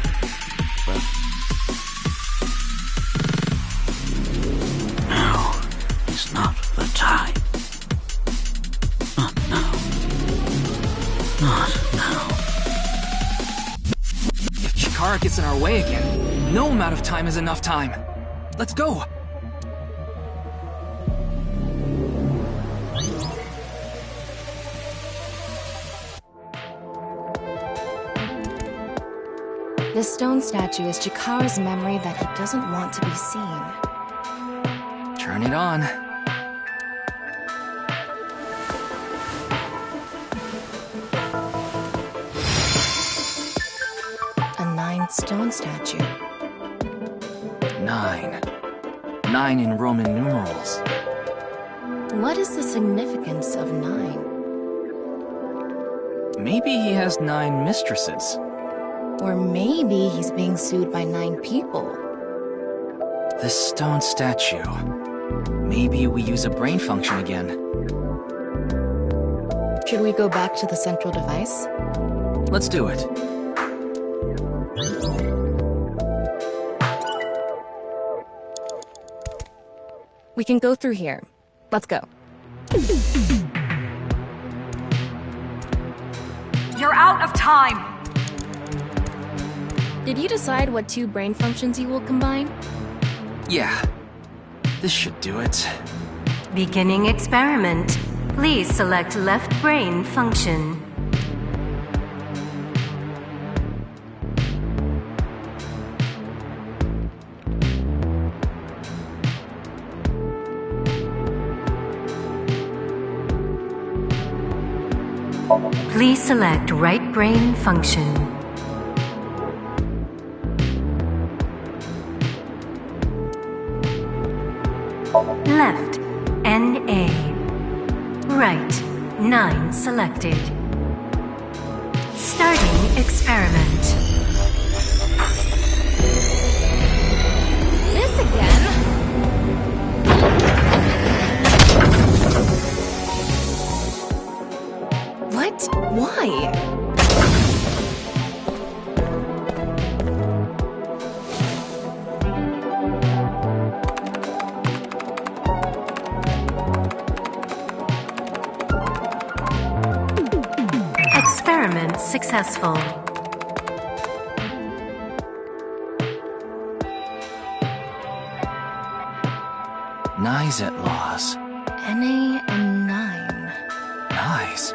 but now is not the time. Not now. Not now. If Chikara gets in our way again, no amount of time is enough time. Let's go! This stone statue is Chikara's memory that he doesn't want to be seen. Turn it on. A 9 stone statue. 9. 9 in Roman numerals. What is the significance of 9? Maybe he has 9 mistresses. Or maybe he's being sued by 9 people. This stone statue. Maybe we use a brain function again. Should we go back to the central device? Let's do it. We can go through here. Let's go. You're out of time! Did you decide what 2 brain functions you will combine? Yeah. This should do it. Beginning experiment. Please select left brain function. Please select right brain function. Left, NA. Right, 9 selected. Starting experiment. This again? What? Why? Experiment successful. Nice at laws. NA and 9. Nice.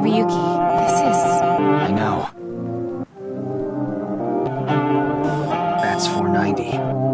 Ryuki, this is... I know. That's 490.